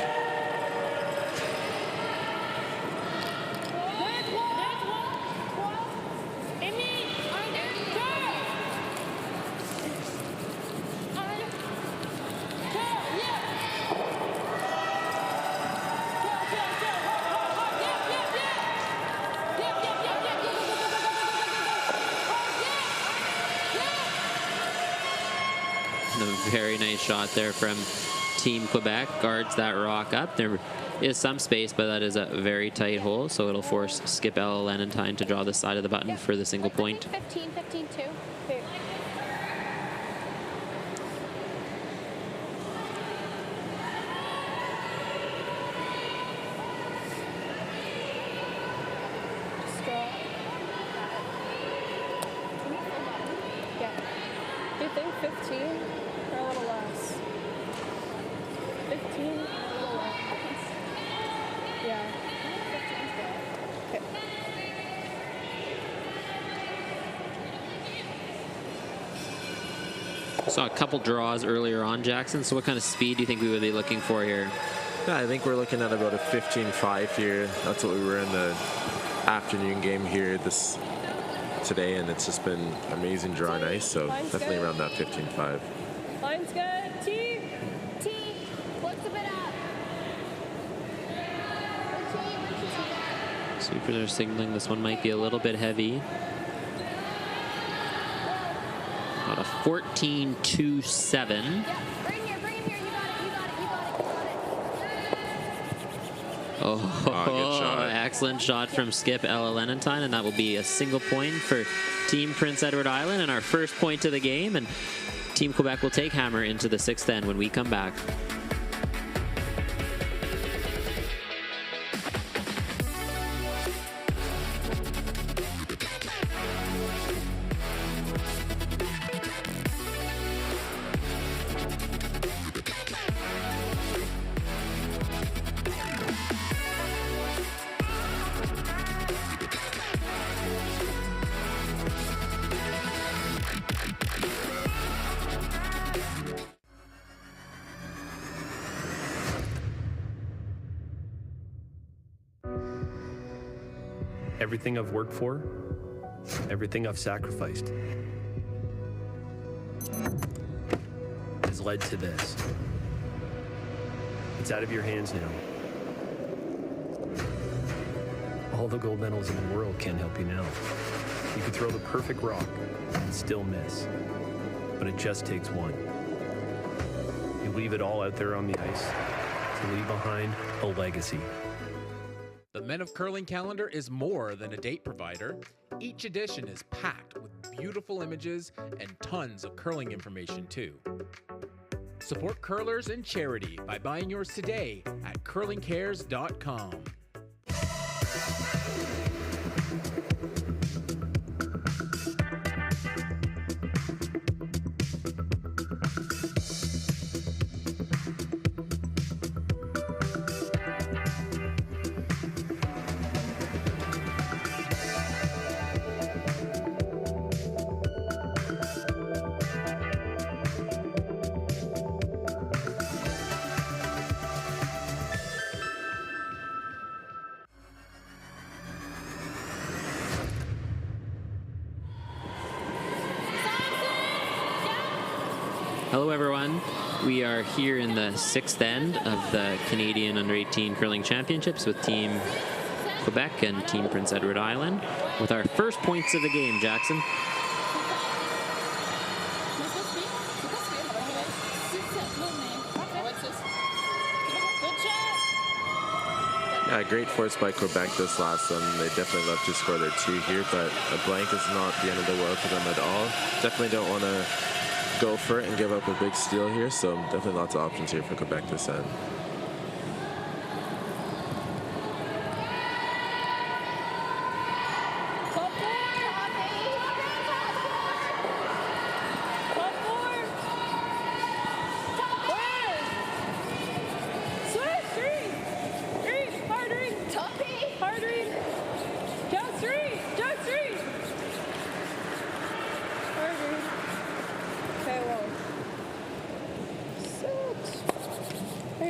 A very nice shot there from Team Quebec. Guards that rock up. There is some space, but that is a very tight hole, so it'll force Skip Lenentine to draw the side of the button for the single point. 15, 15, 2. Do you think 15 or a little less? 15 or a little less? Yeah. 15's good. Okay. Saw a couple draws earlier on, Jackson. So what kind of speed do you think we would be looking for here? Yeah, I think we're looking at about a 15-5 here. That's what we were in the afternoon game here today, and it's just been amazing draw and ice, so definitely around that 15-5. Line's good. T. What's a bit up? Super, they're signaling this one might be a little bit heavy. About a 14-2-7. Good shot. Excellent shot from Skip Lenentine, and that will be a single point for Team Prince Edward Island and our first point of the game. And Team Quebec will take Hammer into the 6th end when we come back. Everything I've worked for, everything I've sacrificed, has led to this. It's out of your hands now. All the gold medals in the world can't help you now. You could throw the perfect rock and still miss, but it just takes one. You leave it all out there on the ice to leave behind a legacy. The Men of Curling calendar is more than a date provider. Each edition is packed with beautiful images and tons of curling information too. Support curlers and charity by buying yours today at curlingcares.com. Hello, everyone. We are here in the 6th end of the Canadian Under-18 Curling Championships with Team Quebec and Team Prince Edward Island with our first points of the game, Jackson. Yeah, great force by Quebec this last one. They definitely love to score their 2 here, but a blank is not the end of the world for them at all. Definitely don't want to go for it and give up a big steal here, so definitely lots of options here for Quebec this end.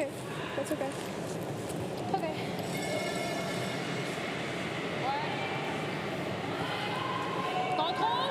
okay. That's okay. Okay. Contrôle.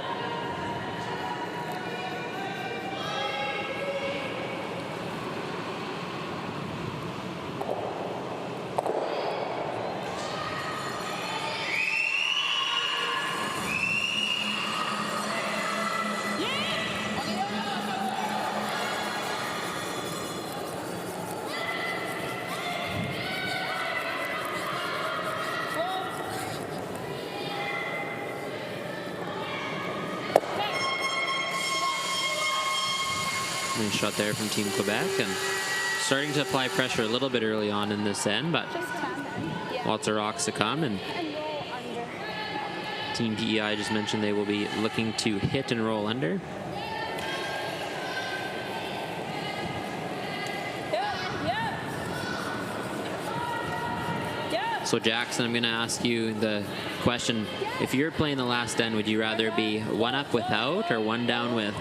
Nice shot there from Team Quebec, and starting to apply pressure a little bit early on in this end, but lots of rocks to come. And Team PEI just mentioned they will be looking to hit and roll under. So Jackson, I'm going to ask you the question: if you're playing the last end, would you rather be one up without or one down with?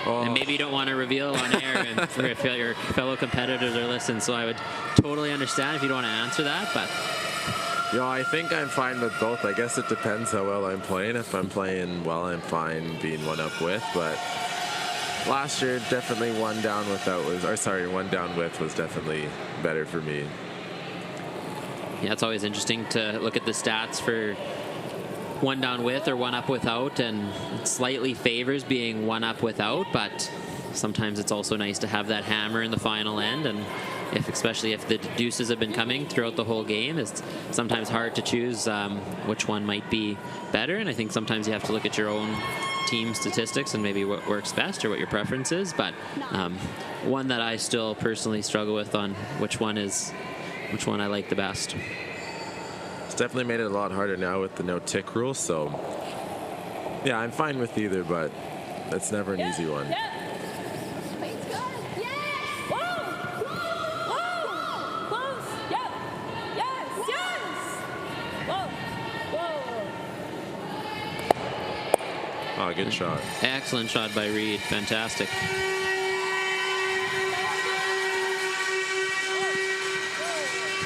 Oh. And maybe you don't want to reveal on air and if your fellow competitors are listening, so I would totally understand if you don't want to answer that. But I think I'm fine with both. I guess it depends how well I'm playing. If I'm playing well, I'm fine being one up with. But last year, definitely one down with was definitely better for me. Yeah, it's always interesting to look at the stats for one down with or one up without, and it slightly favors being one up without, but sometimes it's also nice to have that hammer in the final end. And especially if the deuces have been coming throughout the whole game, it's sometimes hard to choose which one might be better. And I think sometimes you have to look at your own team statistics and maybe what works best or what your preference is. But one that I still personally struggle with on which one I like the best. It's definitely made it a lot harder now with the no tick rule, so yeah, I'm fine with either, but it's never an easy one. Oh, good shot. Excellent shot by Reed. Fantastic.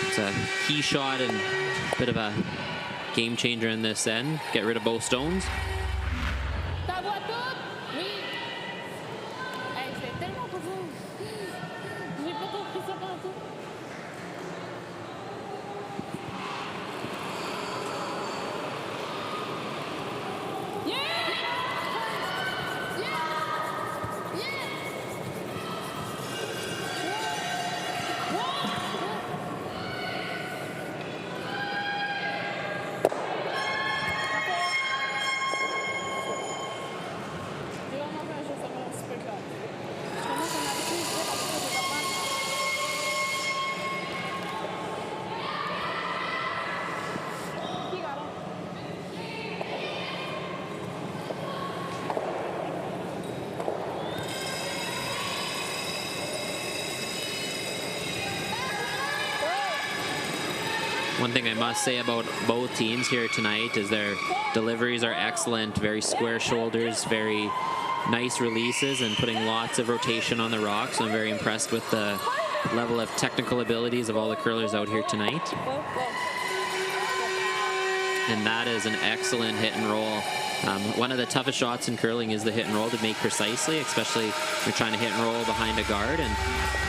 It's a key shot and a bit of a game changer in this end. Get rid of both stones. One thing I must say about both teams here tonight is their deliveries are excellent, very square shoulders, very nice releases, and putting lots of rotation on the rock. So I'm very impressed with the level of technical abilities of all the curlers out here tonight. And that is an excellent hit and roll. One of the toughest shots in curling is the hit and roll to make precisely, especially if you're trying to hit and roll behind a guard, and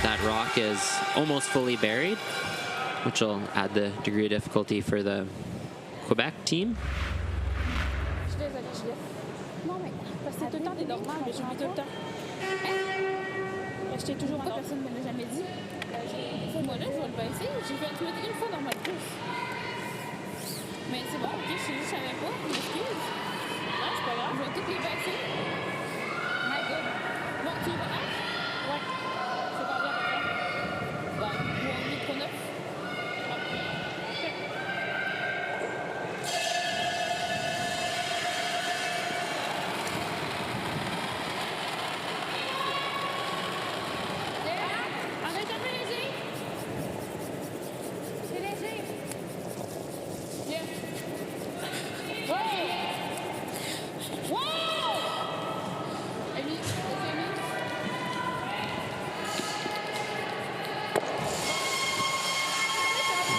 that rock is almost fully buried, which will add the degree of difficulty for the Quebec team. Non, mais parce que c'est tout le temps des normales, mais j'oublie tout le temps. Je t'ai toujours pas, personne ne me l'a jamais dit. Moi là, je vais le baisser. J'ai fait une fois normal plus. Mais c'est bon, ok, je savais pas, je m'excuse. Non, c'est pas grave, je vais toutes les baisser. My God. Bon, tu es prêt? Ouais. C'est pas bien, après. Ouais, on est trop neuf.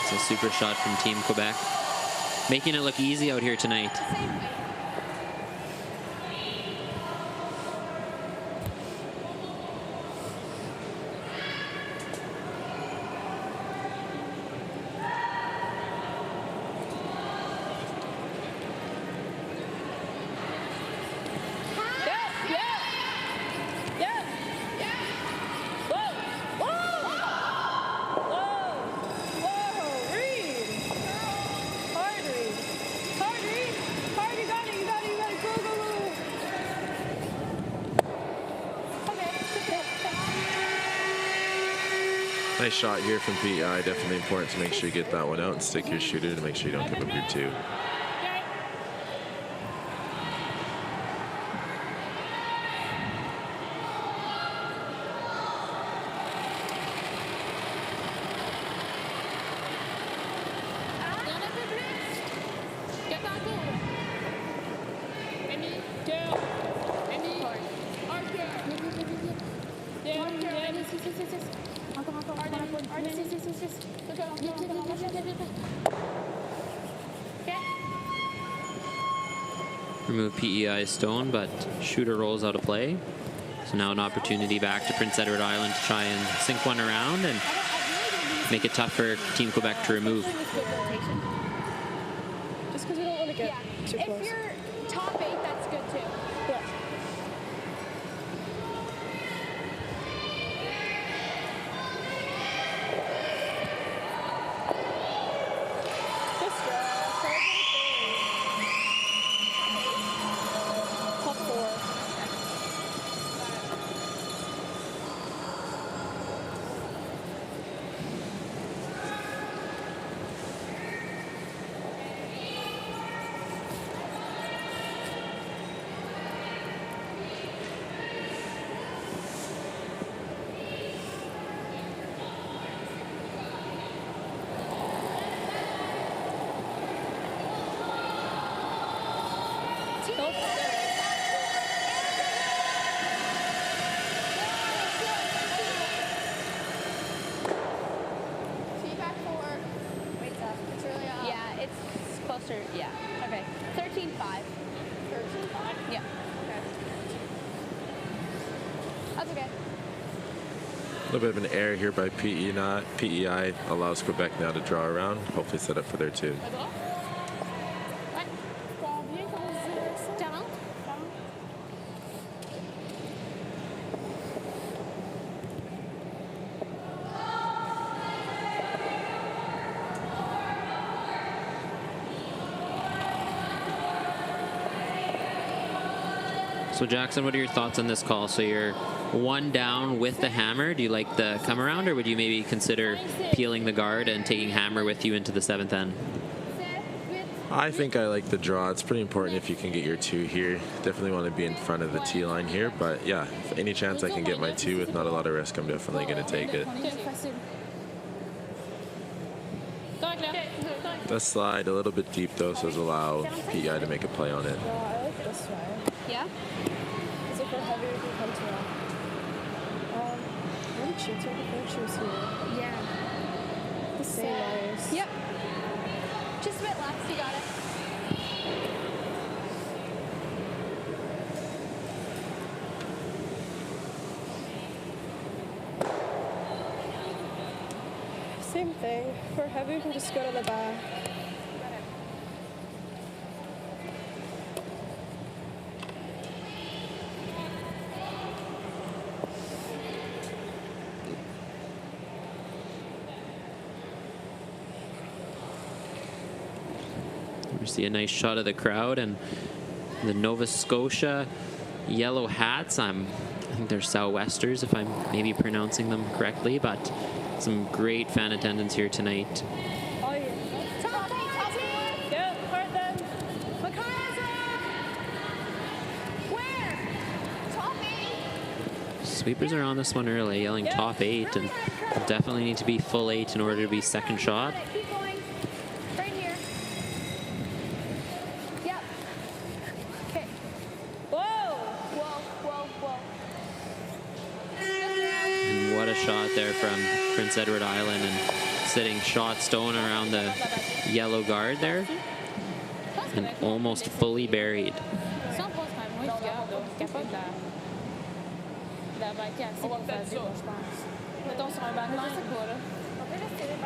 It's a super shot from Team Quebec, making it look easy out here tonight. Nice shot here from PEI. Definitely important to make sure you get that one out and stick your shooter to make sure you don't give up your 2. Remove PEI's stone, but shooter rolls out of play. So now an opportunity back to Prince Edward Island to try and sink one around and make it tough for Team Quebec to remove. Just because we don't want to get too close. If you're top 8, that's good too. Yeah. Top 4. Feedback 4. Waits up. It's really up. Yeah, it's closer. Yeah. Okay. 13-5. 13-5? Yeah. Okay. That's okay. A little bit of an error here by PEI allows Quebec now to draw around. Hopefully set up for their 2. So Jackson, what are your thoughts on this call? So you're 1 down with the hammer. Do you like the come around, or would you maybe consider peeling the guard and taking hammer with you into the 7th end? I think I like the draw. It's pretty important if you can get your 2 here. Definitely want to be in front of the T line here, but yeah, if any chance I can get my 2 with not a lot of risk, I'm definitely going to take it. The slide a little bit deep though, so it'll allow PEI to make a play on it. I like this way. Yeah? Because if we're heavy, we can come to it. What did she take? I think she was here. Yeah. The same wires. Yep. Just a bit left. You got it. Same thing. If we're heavy, we can just go to the back. We see a nice shot of the crowd and the Nova Scotia yellow hats. I think they're Southwesters, if I'm maybe pronouncing them correctly, but some great fan attendance here tonight. Oh, yeah. Yeah, hard then. Where? Top 8. Sweepers are on this one early, yelling top 8, and definitely need to be full 8 in order to be second shot. Keep going. Right here. Yep. Okay. Whoa. Whoa, whoa, whoa. And what a shot there from Prince Edward Island, and sitting shot stone around the yellow guard there and almost fully buried. Si on passe par moi, je garde, capable de la baquer assez pour faire deux, je pense. Mettons sur un backline. Je sais pas, là. On peut juste tirer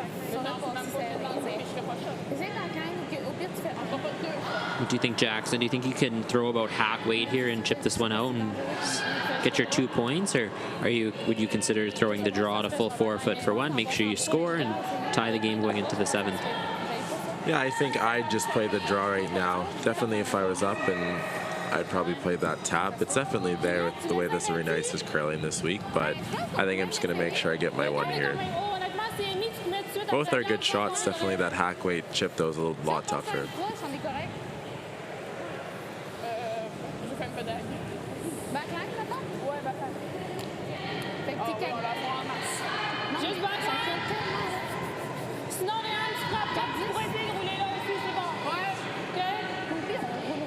What do you think, Jackson? Do you think you can throw about hack weight here and chip this one out and get your 2 points, or would you consider throwing the draw to full forfeit for one, make sure you score and tie the game going into the 7th? Yeah, I think I'd just play the draw right now. Definitely if I was up, and I'd probably play that tap. It's definitely there with the way this arena ice is curling this week, but I think I'm just going to make sure I get my one here. Both are good shots. Definitely that hack weight chip, though, is a lot tougher.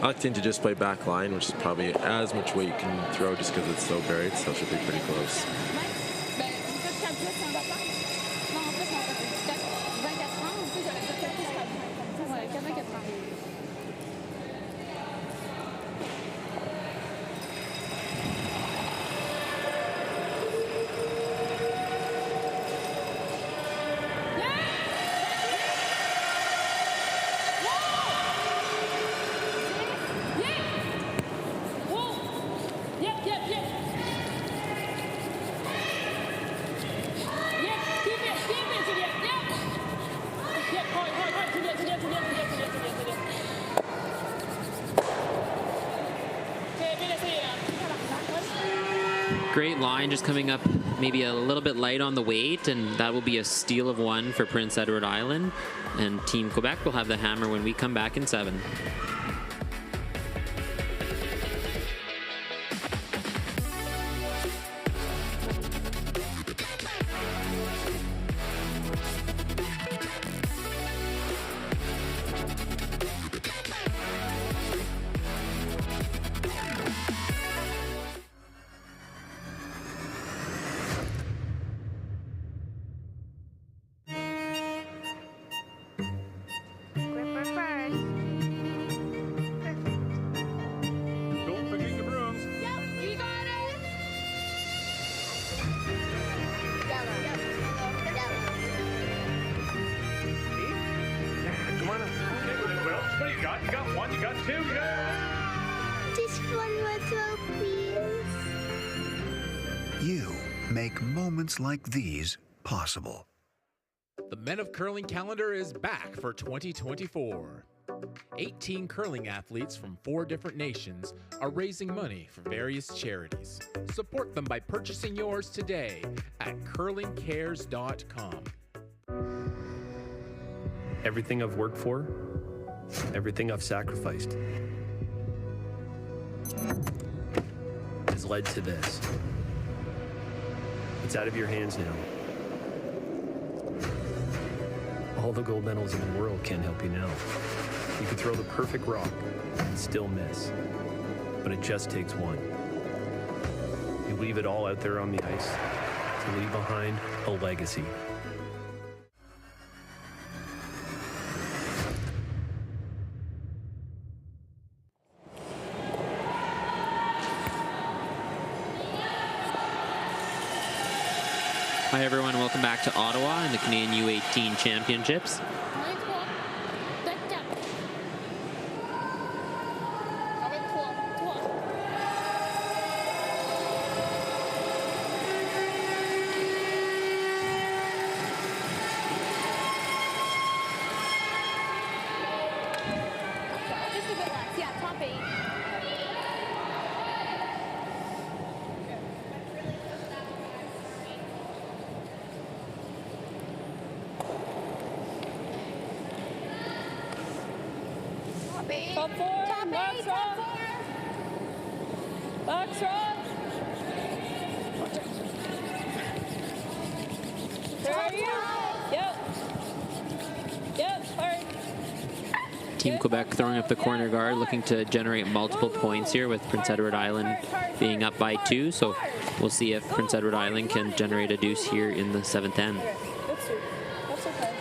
I like to just play back line, which is probably as much weight you can throw just because it's so buried, so it should be pretty close. Great line, just coming up maybe a little bit light on the weight, and that will be a steal of one for Prince Edward Island. And Team Quebec will have the hammer when we come back in 7. You got one, you got two, you got... Just one more throw, please. You make moments like these possible. The Men of Curling calendar is back for 2024. 18 curling athletes from 4 different nations are raising money for various charities. Support them by purchasing yours today at curlingcares.com. Everything I've worked for, everything I've sacrificed, has led to this. It's out of your hands now. All the gold medals in the world can't help you now. You can throw the perfect rock and still miss, but it just takes one. You leave it all out there on the ice to leave behind a legacy. Hi everyone, welcome back to Ottawa in the Canadian U18 Championships. Top 4, box rock. Box rock. Where are you? Yep. Yep, hard. Team Quebec throwing up the corner guard, looking to generate multiple points here with Prince Edward Island being up by 2. So we'll see if Prince Edward Island can generate a deuce here in the 7th end. That's okay.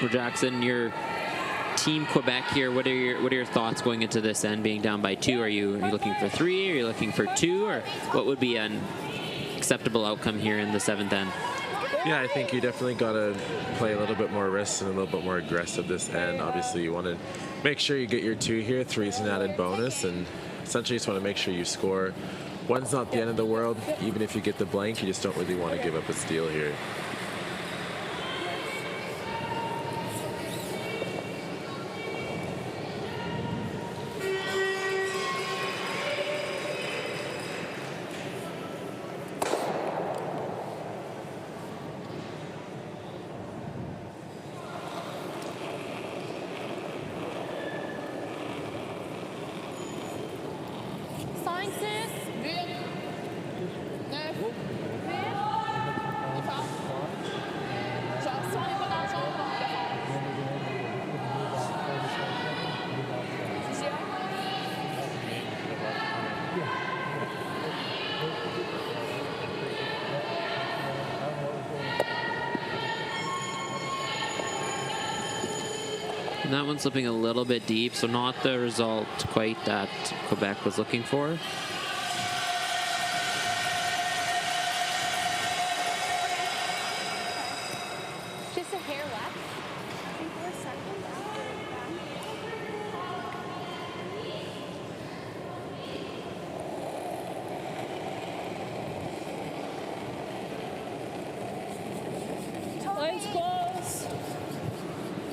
So Jackson, your Team Quebec here, what are your thoughts going into this end, being down by 2? Are you looking for 3? Are you looking for 2? Or what would be an acceptable outcome here in the 7th end? Yeah, I think you definitely got to play a little bit more risk and a little bit more aggressive this end. Obviously, you want to make sure you get your 2 here. 3 is an added bonus, and essentially just want to make sure you score. 1's not the end of the world. Even if you get the blank, you just don't really want to give up a steal here. And that one's slipping a little bit deep, so not the result quite that Quebec was looking for. Just a hair left. I think we're second after that. Line's close.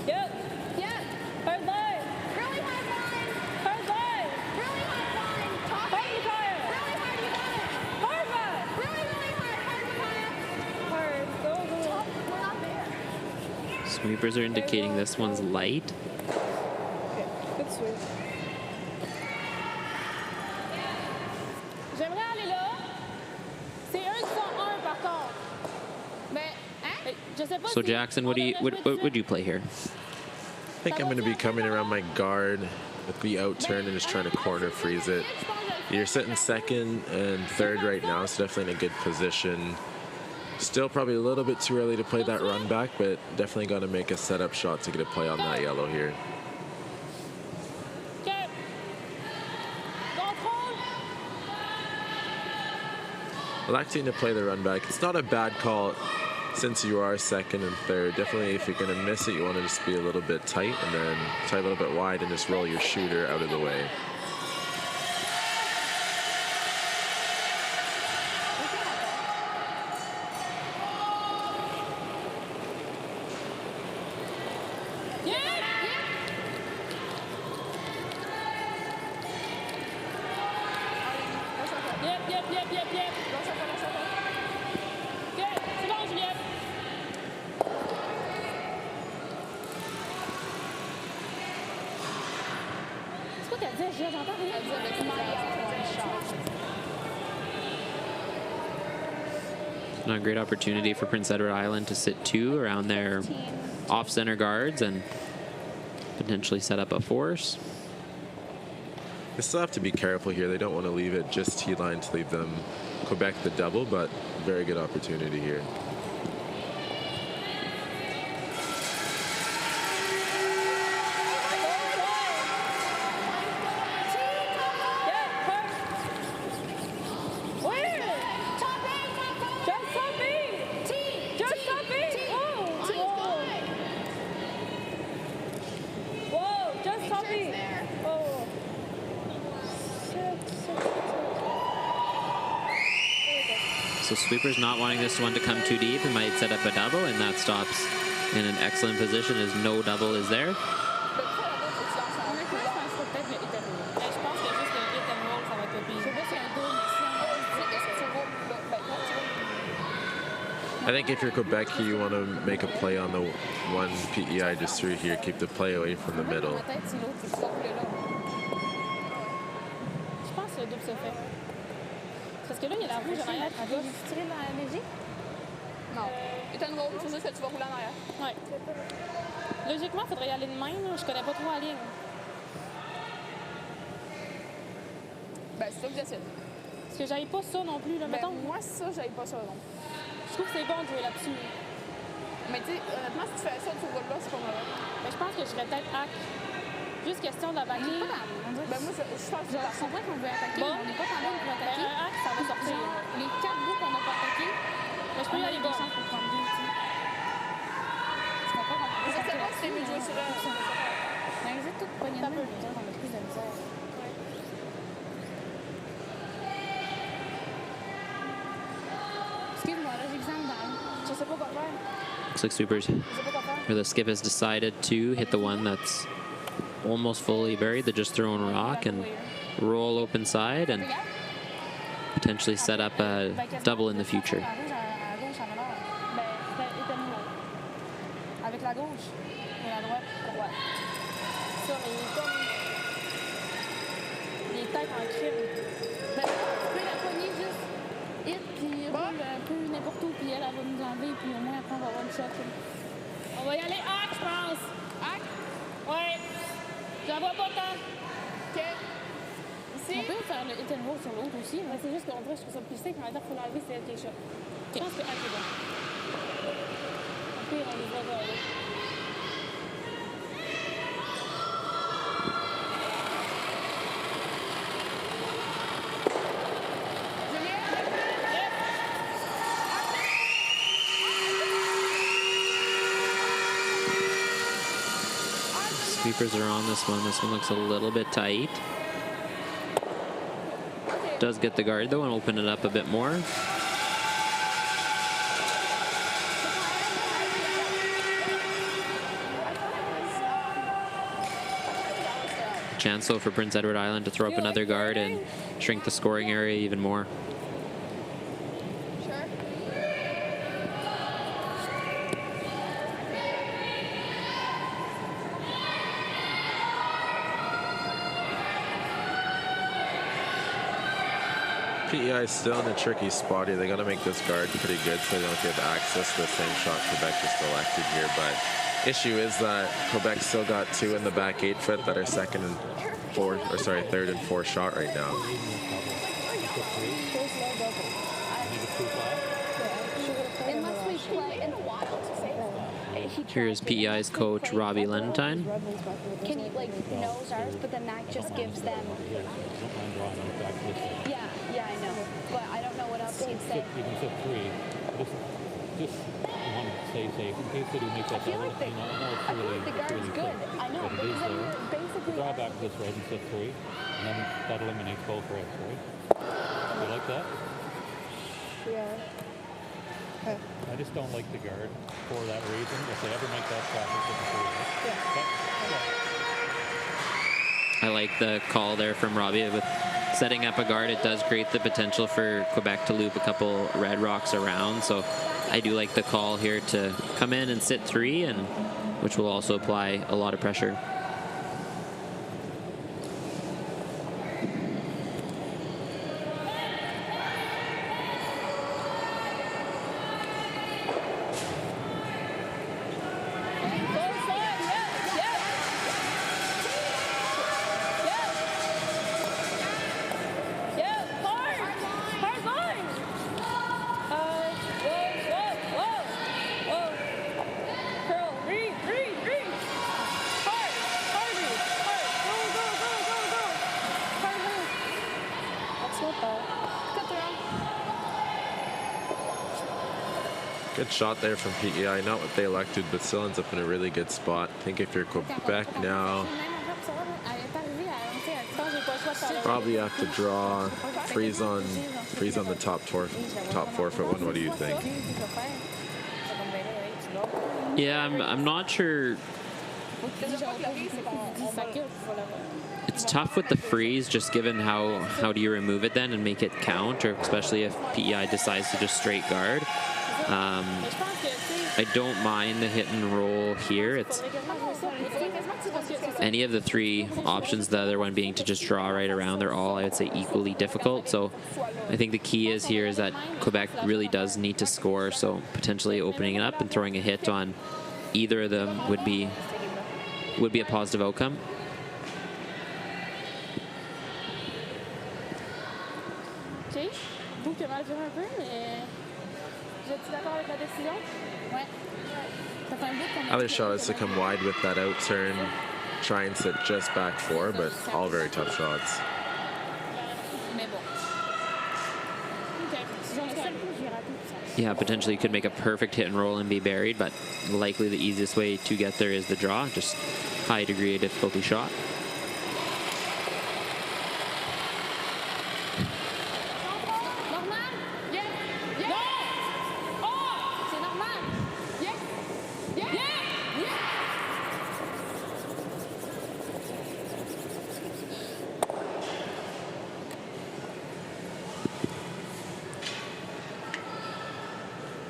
Yep. Yeah. Hard line. Really hard line. Hard line. Really hard line. Top Hard eight. Micaiah. Really hard, you got it. Hard line. Really, really hard. Hard, Micaiah. Hard. Go, go. Top, we're not there. Sweepers are indicating this one's light. Okay, good sweep. J'aimerais aller là. C'est 1-1 par contre. Mais, hein? Je sais pas So si Jackson, what would you play here? I think I'm going to be coming around my guard with the out turn and just trying to corner freeze it. You're sitting 2nd and 3rd right now, so definitely in a good position. Still probably a little bit too early to play that run back, but definitely got to make a setup shot to get a play on that yellow here. Okay. Contrôle. Electing to play the run back, it's not a bad call since you are 2nd and 3rd. Definitely if you're going to miss it, you want to just be a little bit tight and then tie a little bit wide and just roll your shooter out of the way. Not a great opportunity for Prince Edward Island to sit 2 around their off-center guards and potentially set up a force. They still have to be careful here. They don't want to leave it just T-line to leave them Quebec the double, but very good opportunity here. So Sweepers not wanting this one to come too deep and might set up a double, and that stops in an excellent position as no double is there. I think if you're Quebec, you want to make a play on the one PEI just through here, keep the play away from the middle. Je pense que le double se fait. Parce que là, il y a la rouge en arrière qui va. Tu tirer dans la léger? Non. Il t'as une rouge, c'est juste que tu vas rouler en arrière. Ouais. Logiquement, il faudrait y aller de même. Là. Je connais pas trop la ligne. Ben, c'est ça que j'essaie. Parce que j'aille pas ça non plus. Là. Ben, Mettons. moi, ça, j'aille pas ça, non. Je trouve que c'est bon de jouer là-dessus. Mais tu sais, honnêtement, si tu fais ça, tu roules là, c'est pas mauvais. Mais je pense que je serais peut-être hack. Juste question d'attaquer. Ben moi, je pense que je comprends qu'on veut attaquer, mais on n'est pas tant bon pour attaquer. Un hack, ça va sortir. Les 4 bouts qu'on n'a pas attaqués, mais je peux y aller des chances pour prendre 2. Je comprends qu'on peut pas savoir si c'est mieux de jouer sur elle. Mais j'ai tout pogné de main, on a plus de misère. Excuse-moi, là, j'ai l'examen dans. Je sais pas quoi faire. Looks like Sweepers, or the skip has decided to hit the one that's almost fully buried. They're just throwing a rock and roll open side and potentially set up a double in the future. Avec la gauche et la droite. Ça, mais il est tête en crime. Ben, tu peux la pogner juste hit, puis roule un peu n'importe où, puis elle va nous enlever, puis au moins après on va avoir une shot. On va y aller hack, je pense. Hack? Ouais. J'en vois pas tant. OK. Ici? On peut faire le hit and roll sur l'autre aussi, mais c'est juste qu'en vrai, je trouve ça plus safe, mais en même temps, il faut l'enlever, c'est elle qui est shot. Je pense que hack est bon. Au pire, on y va vers là. Sweepers are on this one. This one looks a little bit tight. Does get the guard though and open it up a bit more. Chance though for Prince Edward Island to throw up another guard and shrink the scoring area even more. PEI is still in a tricky spot here. They got to make this guard pretty good so they don't get access to the same shot Quebec just elected here. But issue is that Quebec still got 2 in the back 8 foot that are third and fourth shot right now. Here's PEI's coach, Robbie Lentine. Can you, knows ours, but then that just gives them... Yeah, I know. But I don't know what else he'd say. You can sit 3. Just want to stay safe in case that he makes that double. I feel like the guard's good. I know, but then you're basically... Draw back this red and sit 3, and then that eliminates both reds, right? You like that? Yeah. I just don't like the guard for that reason. If they ever make that shot, I like the call there from Robbie with setting up a guard. It does create the potential for Quebec to loop a couple red rocks around. So I do like the call here to come in and sit 3, and which will also apply a lot of pressure. Good shot there from PEI. Not what they elected, but still ends up in a really good spot. I think if you're Quebec now, probably have to draw, freeze on the top 4 foot one. What do you think? Yeah, I'm not sure. It's tough with the freeze, just given how do you remove it then and make it count, or especially if PEI decides to just straight guard. I don't mind the hit and roll here. It's any of the 3 options, the other one being to just draw right around. They're all, I would say, equally difficult. So I think the key is here is that Quebec really does need to score. So potentially opening it up and throwing a hit on either of them would be a positive outcome. OK. Vous qui a mal viré un peu, mais vous êtes d'accord avec la décision? Other shot is to come wide with that out turn, try and sit just back 4, but all very tough shots. Yeah, potentially you could make a perfect hit and roll and be buried, but likely the easiest way to get there is the draw, just high degree of difficulty shot.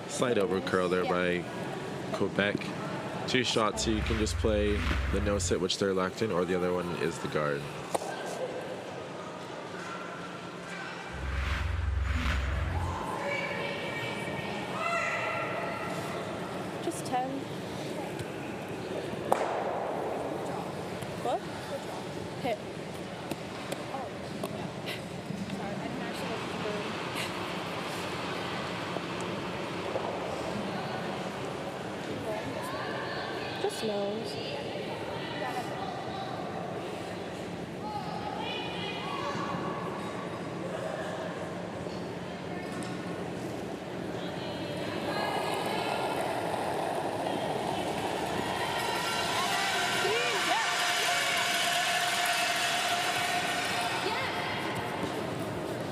Slight over curl there by Quebec. 2 shots, so you can just play the no sit, which they're locked in, or the other one is the guard. Just 10. What? Hit. Just nose.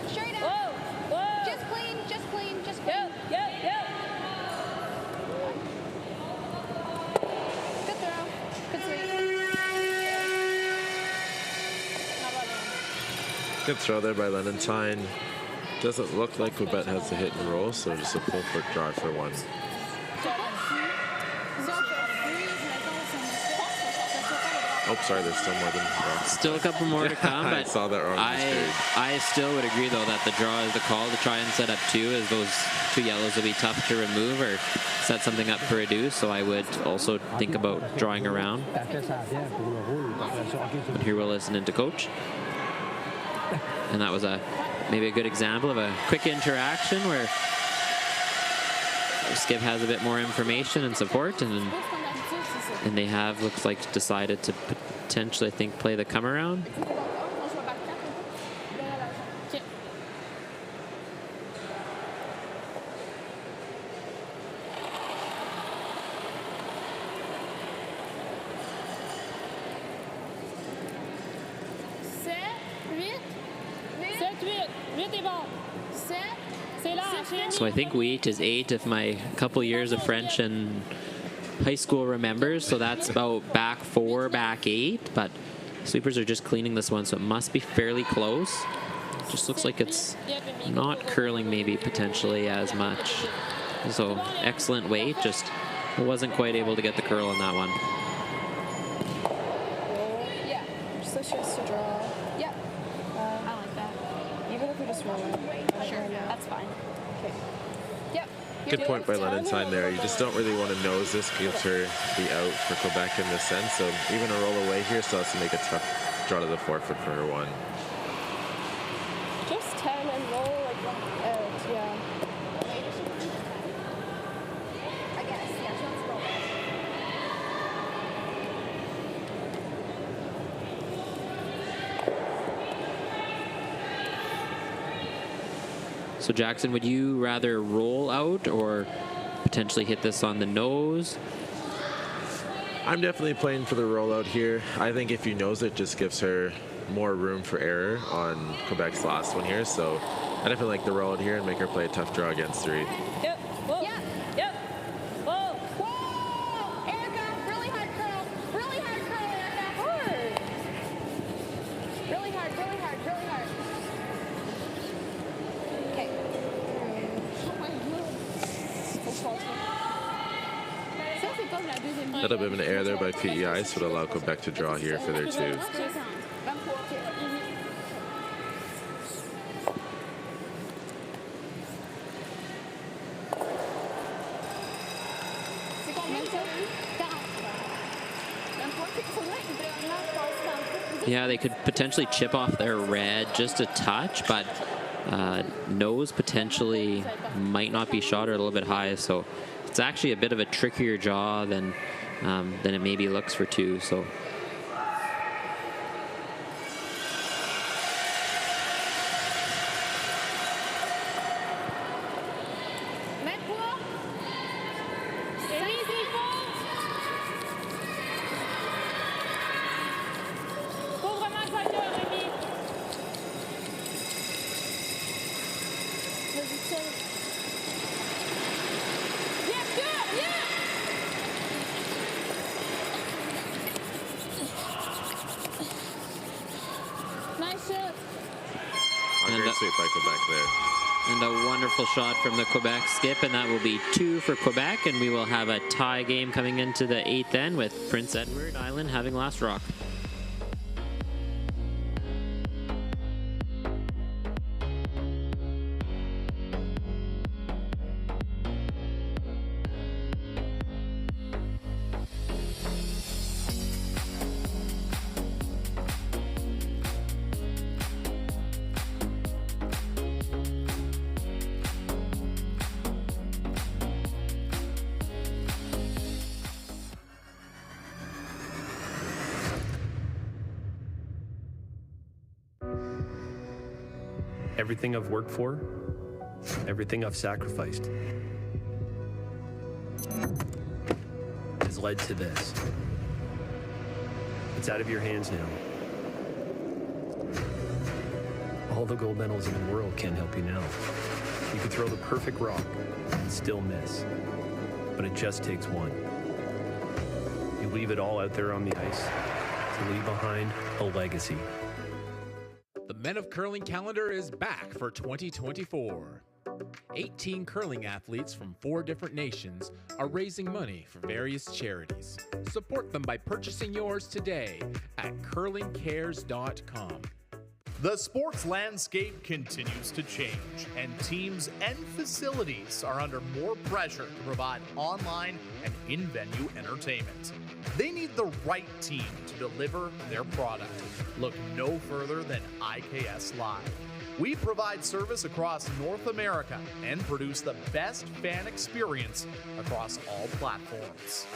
Straight up. Whoa. Just clean, just clean, just clean. Yep. Good throw. Good sweep. Good throw there by Lenentine. Doesn't look like Quebec has the hit and roll, so just a full foot draw for 1. Oh, sorry, there's still more than that. Still a couple more to come, I but saw that wrong. I still would agree, though, that the draw is the call to try and set up 2, as those 2 yellows will be tough to remove or set something up for a deuce, so I would also think about drawing around. But here we'll listen into coach. And that was maybe a good example of a quick interaction where Skiv has a bit more information and support, and they have, looks like, decided to potentially, I think, play the come around. So I think wheat is 8 if my couple years of French and high school remembers. So that's about back 4, back 8. But sweepers are just cleaning this one, so it must be fairly close. Just looks like it's not curling maybe potentially as much. So excellent weight, just wasn't quite able to get the curl on that one. Yeah. So she has to draw. Yeah. I like that. Even if we just roll it. Sure. That's fine. Okay. Yep. Good point by Lenentine there. You just don't really want to nose this, gives her the out for Quebec in this sense. So even a roll away here still has to make a tough draw to the forefoot for her 1. Just 10 and roll like out, yeah. I guess, yeah, she wants to roll. So Jackson, would you rather roll out or potentially hit this on the nose? I'm definitely playing for the rollout here. I think if you nose it, just gives her more room for error on Quebec's last one here. So I definitely like the rollout here and make her play a tough draw against 3. Yep. Whoa. Yeah. Yep. Whoa. Whoa. Erica, really hard curl. Really hard curl, Erica. Hard. Really hard, really hard, really hard. Okay. A little bit of an error there by PEI, so it'll allow Quebec to draw here for their 2. Yeah, they could potentially chip off their red just a touch, but nose potentially might not be shot or a little bit high, so It's actually a bit of a trickier draw than it maybe looks for two. So. And a wonderful shot from the Quebec skip, and that will be 2 for Quebec, and we will have a tie game coming into the 8th end with Prince Edward Island having last rock. Everything I've worked for, everything I've sacrificed, has led to this. It's out of your hands now. All the gold medals in the world can't help you now. You could throw the perfect rock and still miss, but it just takes one. You leave it all out there on the ice to leave behind a legacy. The Men of Curling calendar is back for 2024. 18 curling athletes from 4 different nations are raising money for various charities. Support them by purchasing yours today at curlingcares.com. The sports landscape continues to change, and teams and facilities are under more pressure to provide online and in-venue entertainment. They need the right team to deliver their product. Look no further than IKS Live. We provide service across North America and produce the best fan experience across all platforms.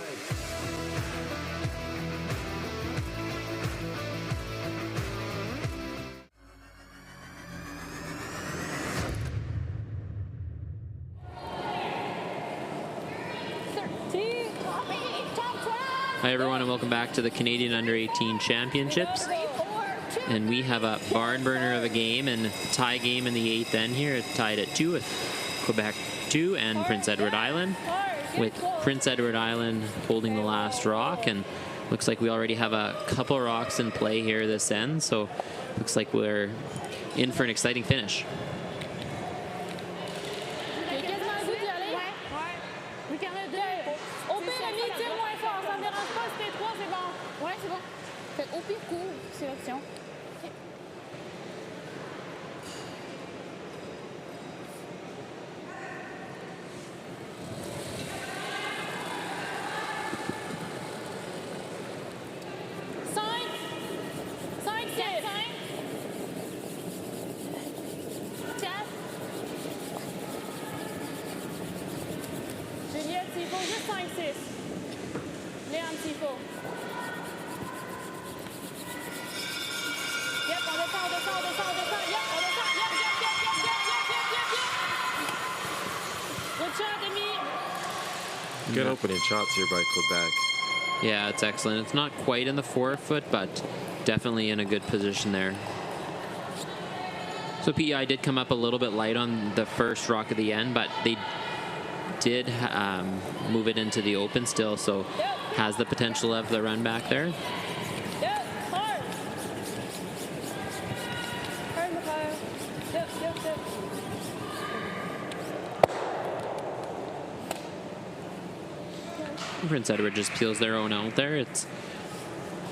Hi everyone, and welcome back to the Canadian Under-18 Championships. And we have a barn burner of a game and tie game in the 8th end here. It's tied at 2 with Quebec 2 and Prince Edward Island, with Prince Edward Island holding the last rock. And looks like we already have a couple rocks in play here this end, so looks like we're in for an exciting finish. Au pire coup, sélection. Juliette, s'il faut juste 5-6. Léon, s'il faut. Good opening shots here by Quebec. Yeah, it's excellent. It's not quite in the 4-foot, but definitely in a good position there. So PEI did come up a little bit light on the first rock at the end, but they did move it into the open still, so has the potential of the run back there. Prince Edward just peels their own out there. It's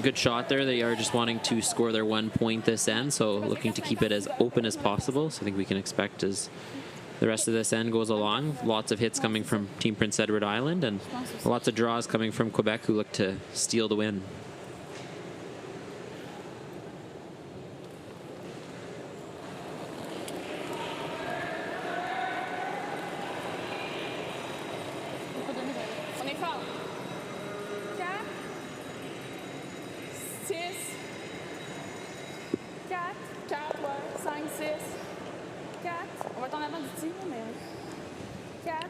a good shot there. They are just wanting to score their 1 point this end, so looking to keep it as open as possible. So I think we can expect as the rest of this end goes along, lots of hits coming from Team Prince Edward Island and lots of draws coming from Quebec, who look to steal the win. On va être en avant du team, mais... 4.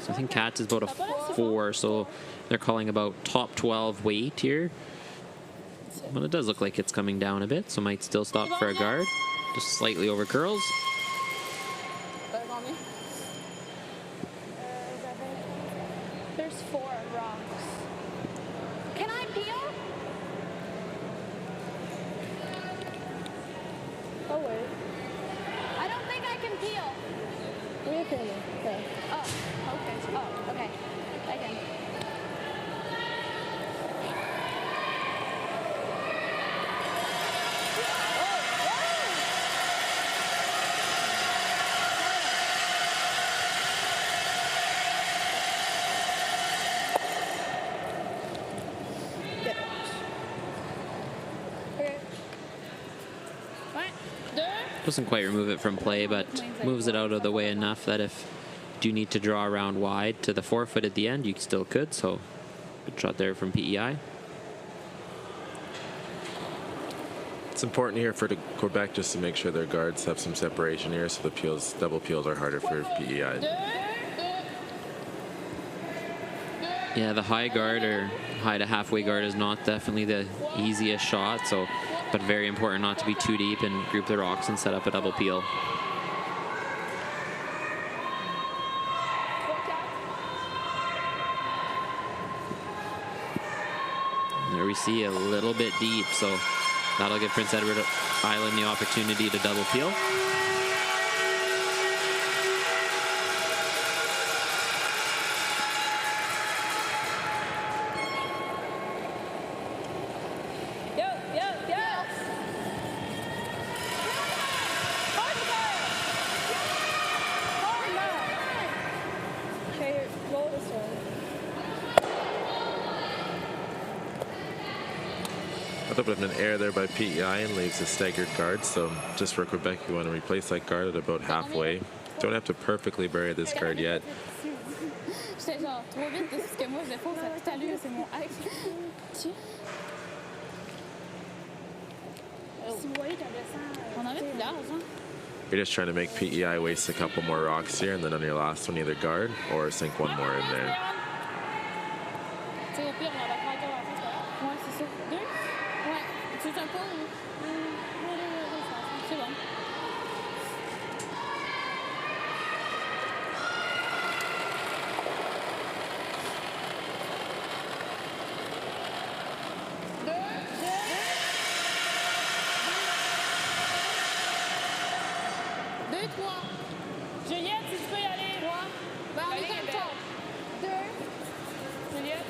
So I think Cats is about a 4, so they're calling about top 12 weight here. Well, it does look like it's coming down a bit, so might still stop for a guard. Just slightly over curls. There's 4 rocks. Can I peel? Oh, wait. I don't think I can peel. We're peeling. Okay. Oh, okay. Oh, okay. I can. Doesn't quite remove it from play, but moves it out of the way enough that if you do need to draw around wide to the forefoot at the end, you still could. So good shot there from PEI. It's important here for Quebec just to make sure their guards have some separation here, so the peels, double peels are harder for PEI. Yeah, the high guard or high to halfway guard is not definitely the easiest shot, so but very important not to be too deep and group the rocks and set up a double peel. There we see a little bit deep, so that'll give Prince Edward Island the opportunity to double peel. A little bit of an error there by PEI and leaves a staggered guard. So just for Quebec, you want to replace that guard at about halfway. Don't have to perfectly bury this guard yet. J'étais genre trop vite parce que moi je défonce à toute allure, c'est mon hack. Si vous voyez qu'elle descend, on avait plus d'âge, hein? You're just trying to make PEI waste a couple more rocks here, and then on your last one, either guard or sink one more in there. Tu sais, au pire, on va faire deux en fait. Ouais, c'est ça. 2? Ouais. Tu veux un peu ou... C'est bon. Juliette, si tu peux y aller. 3. Ben, on est comme ça. 2. Juliette.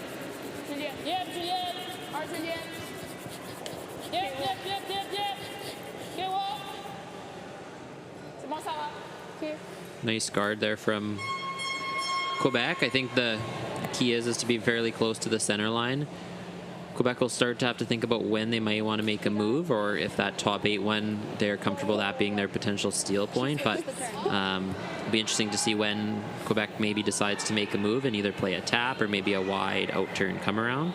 Juliette. Yep, Juliette. Juliette. Yep. Okay, walk. C'est bon, ça va. Okay. Nice guard there from Quebec. I think the key is to be fairly close to the center line. Quebec will start to have to think about when they might want to make a move, or if that top 8, when they're comfortable that being their potential steal point. But it'll be interesting to see when Quebec maybe decides to make a move and either play a tap or maybe a wide out turn come around.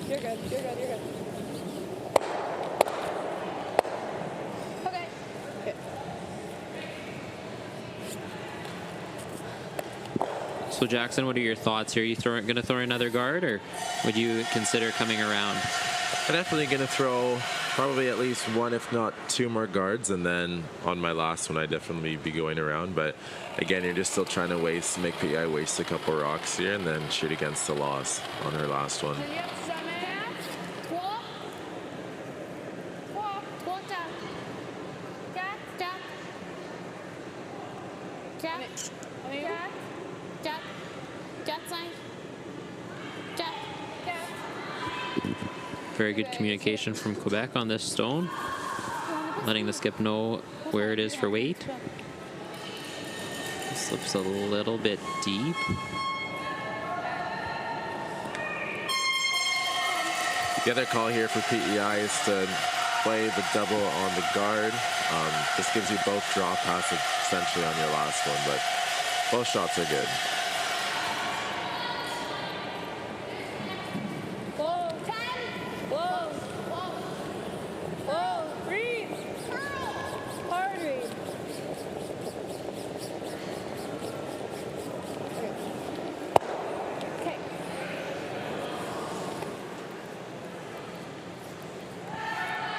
You're good. Okay. So Jackson, what are your thoughts here? Are you going to throw another guard, or would you consider coming around? I'm definitely going to throw probably at least 1, if not 2 more guards, and then on my last one, I'd definitely be going around. But again, you're just still trying to make PEI waste a couple rocks here and then shoot against the loss on her last one. Very good communication from Quebec on this stone, letting the skip know where it is for weight. Slips a little bit deep. The other call here for PEI is to play the double on the guard. This gives you both draw passes essentially on your last one, but both shots are good.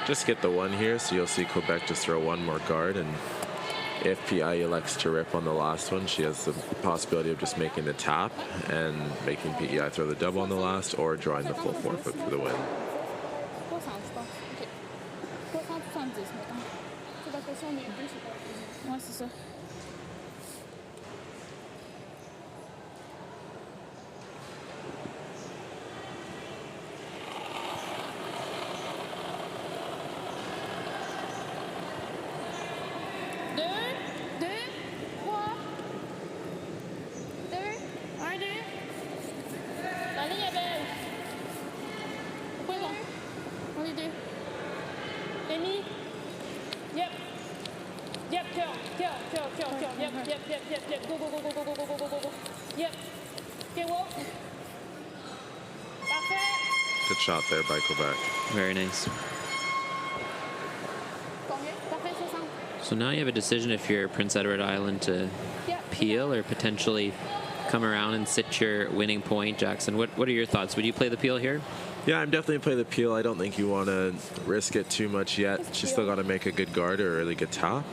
Just get the one here, so you'll see Quebec just throw one more guard, and if PI elects to rip on the last one, she has the possibility of just making the tap and making PEI throw the double on the last, or drawing the full forefoot for the win. Ouais, c'est ça. Good shot there by Quebec. Very nice. So now you have a decision if you're Prince Edward Island to peel or potentially come around and sit your winning point. Jackson, what are your thoughts? Would you play the peel here? Yeah, I'm definitely play the peel. I don't think you want to risk it too much yet. She's still got to make a good guard or a really good tap.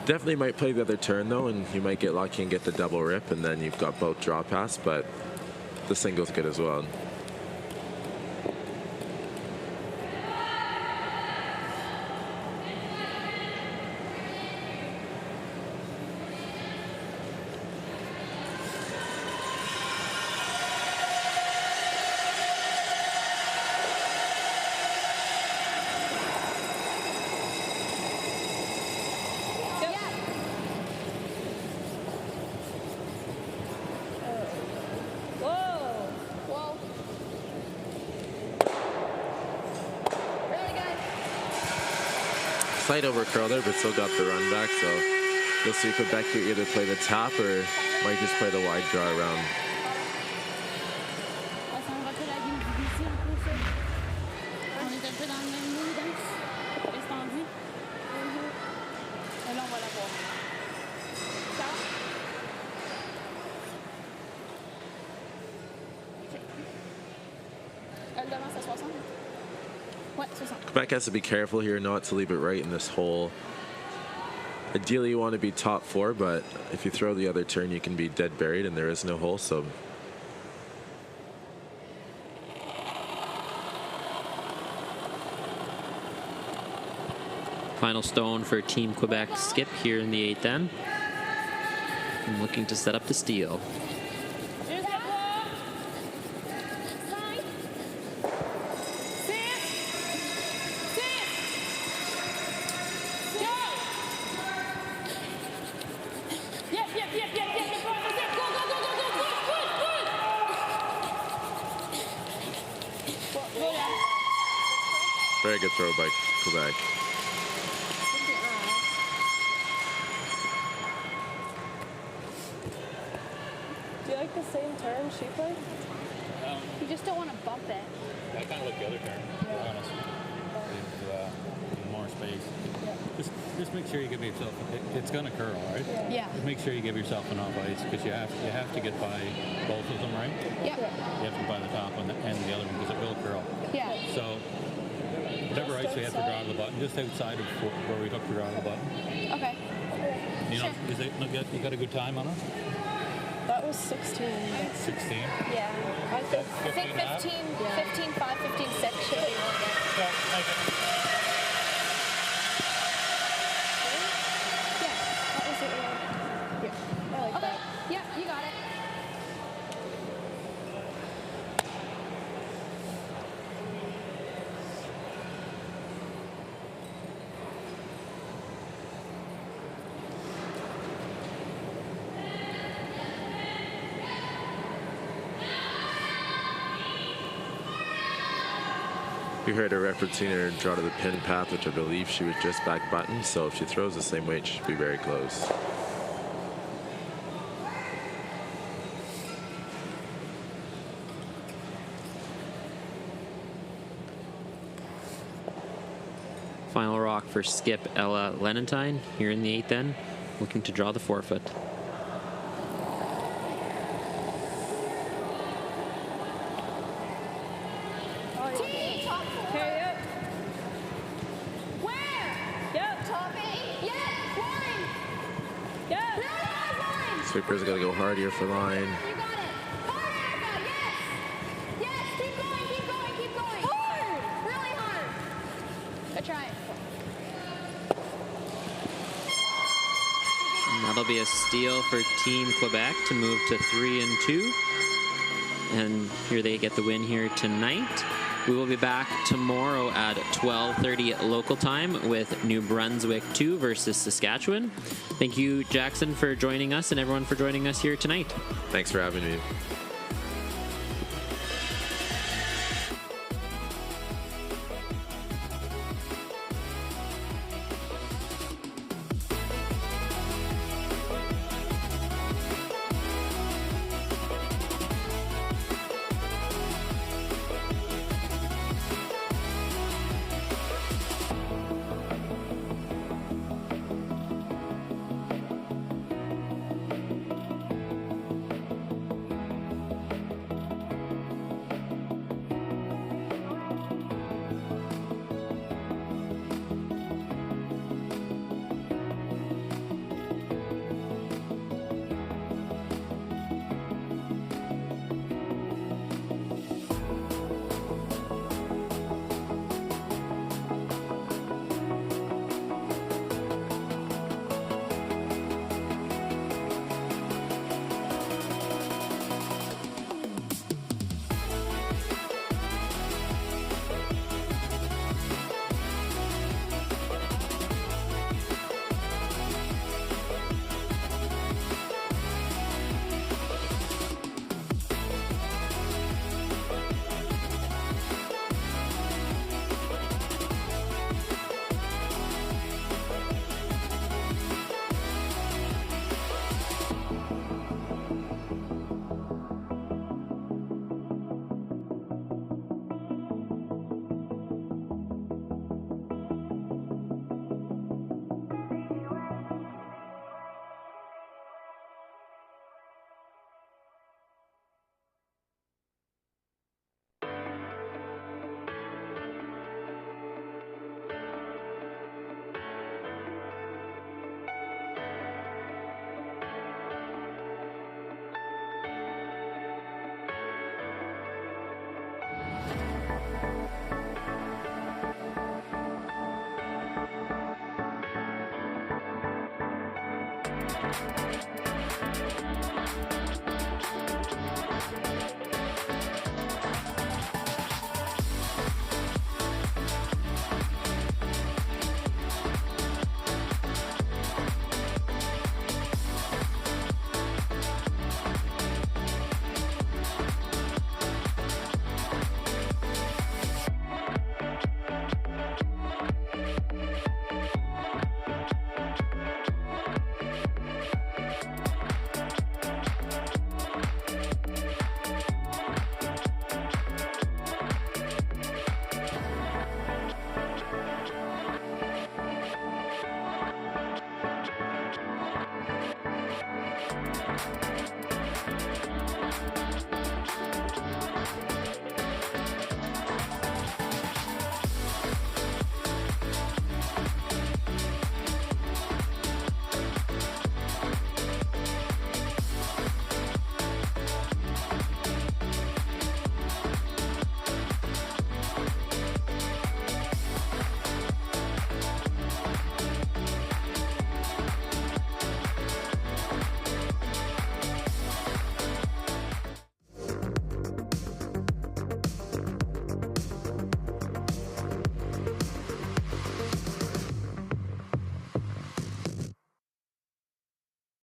Definitely might play the other turn though, and you might get lucky and get the double rip, and then you've got both draw pass, but the single's good as well. Slight over curl there, but still got the run back, so you'll see Quebec either play the tap or might just play the wide draw around. Quebec has to be careful here not to leave it right in this hole. Ideally you want to be top four, but if you throw the other turn you can be dead buried and there is no hole, so final stone for Team Quebec skip here in the 8th end. I'm looking to set up the steal. Very good throw by Quebec. Do you like the same turn she played? You just don't want to bump it. I kind of like the other turn, to be honest. With more space. Just make sure you give yourself. It's gonna curl, right? Yeah. Just make sure you give yourself enough ice because you have to get by both of them, right? Yeah. You have to get by the top one and the other one because it will curl. Yeah. So whatever ice we have for draw to the button, just outside of where we hook the draw to the button. Okay. You know, you got a good time on it? That was 16. 16? Yeah. I think 15, 15, 5, 15, 6 should be really good. Yeah, that was it. Yeah. I like Okay. that. Yeah, you got it. We heard her referencing her draw to the pin path, which I believe she was just back button. So if she throws the same weight, she should be very close. Final rock for skip Ella Lenentine here in the 8th end, looking to draw the forefoot. Sweeper's got to go hard here for line. And that'll be a steal for Team Quebec to move to 3-2. And here they get the win here tonight. We will be back tomorrow at 12:30 local time with New Brunswick 2 versus Saskatchewan. Thank you, Jackson, for joining us and everyone for joining us here tonight. Thanks for having me.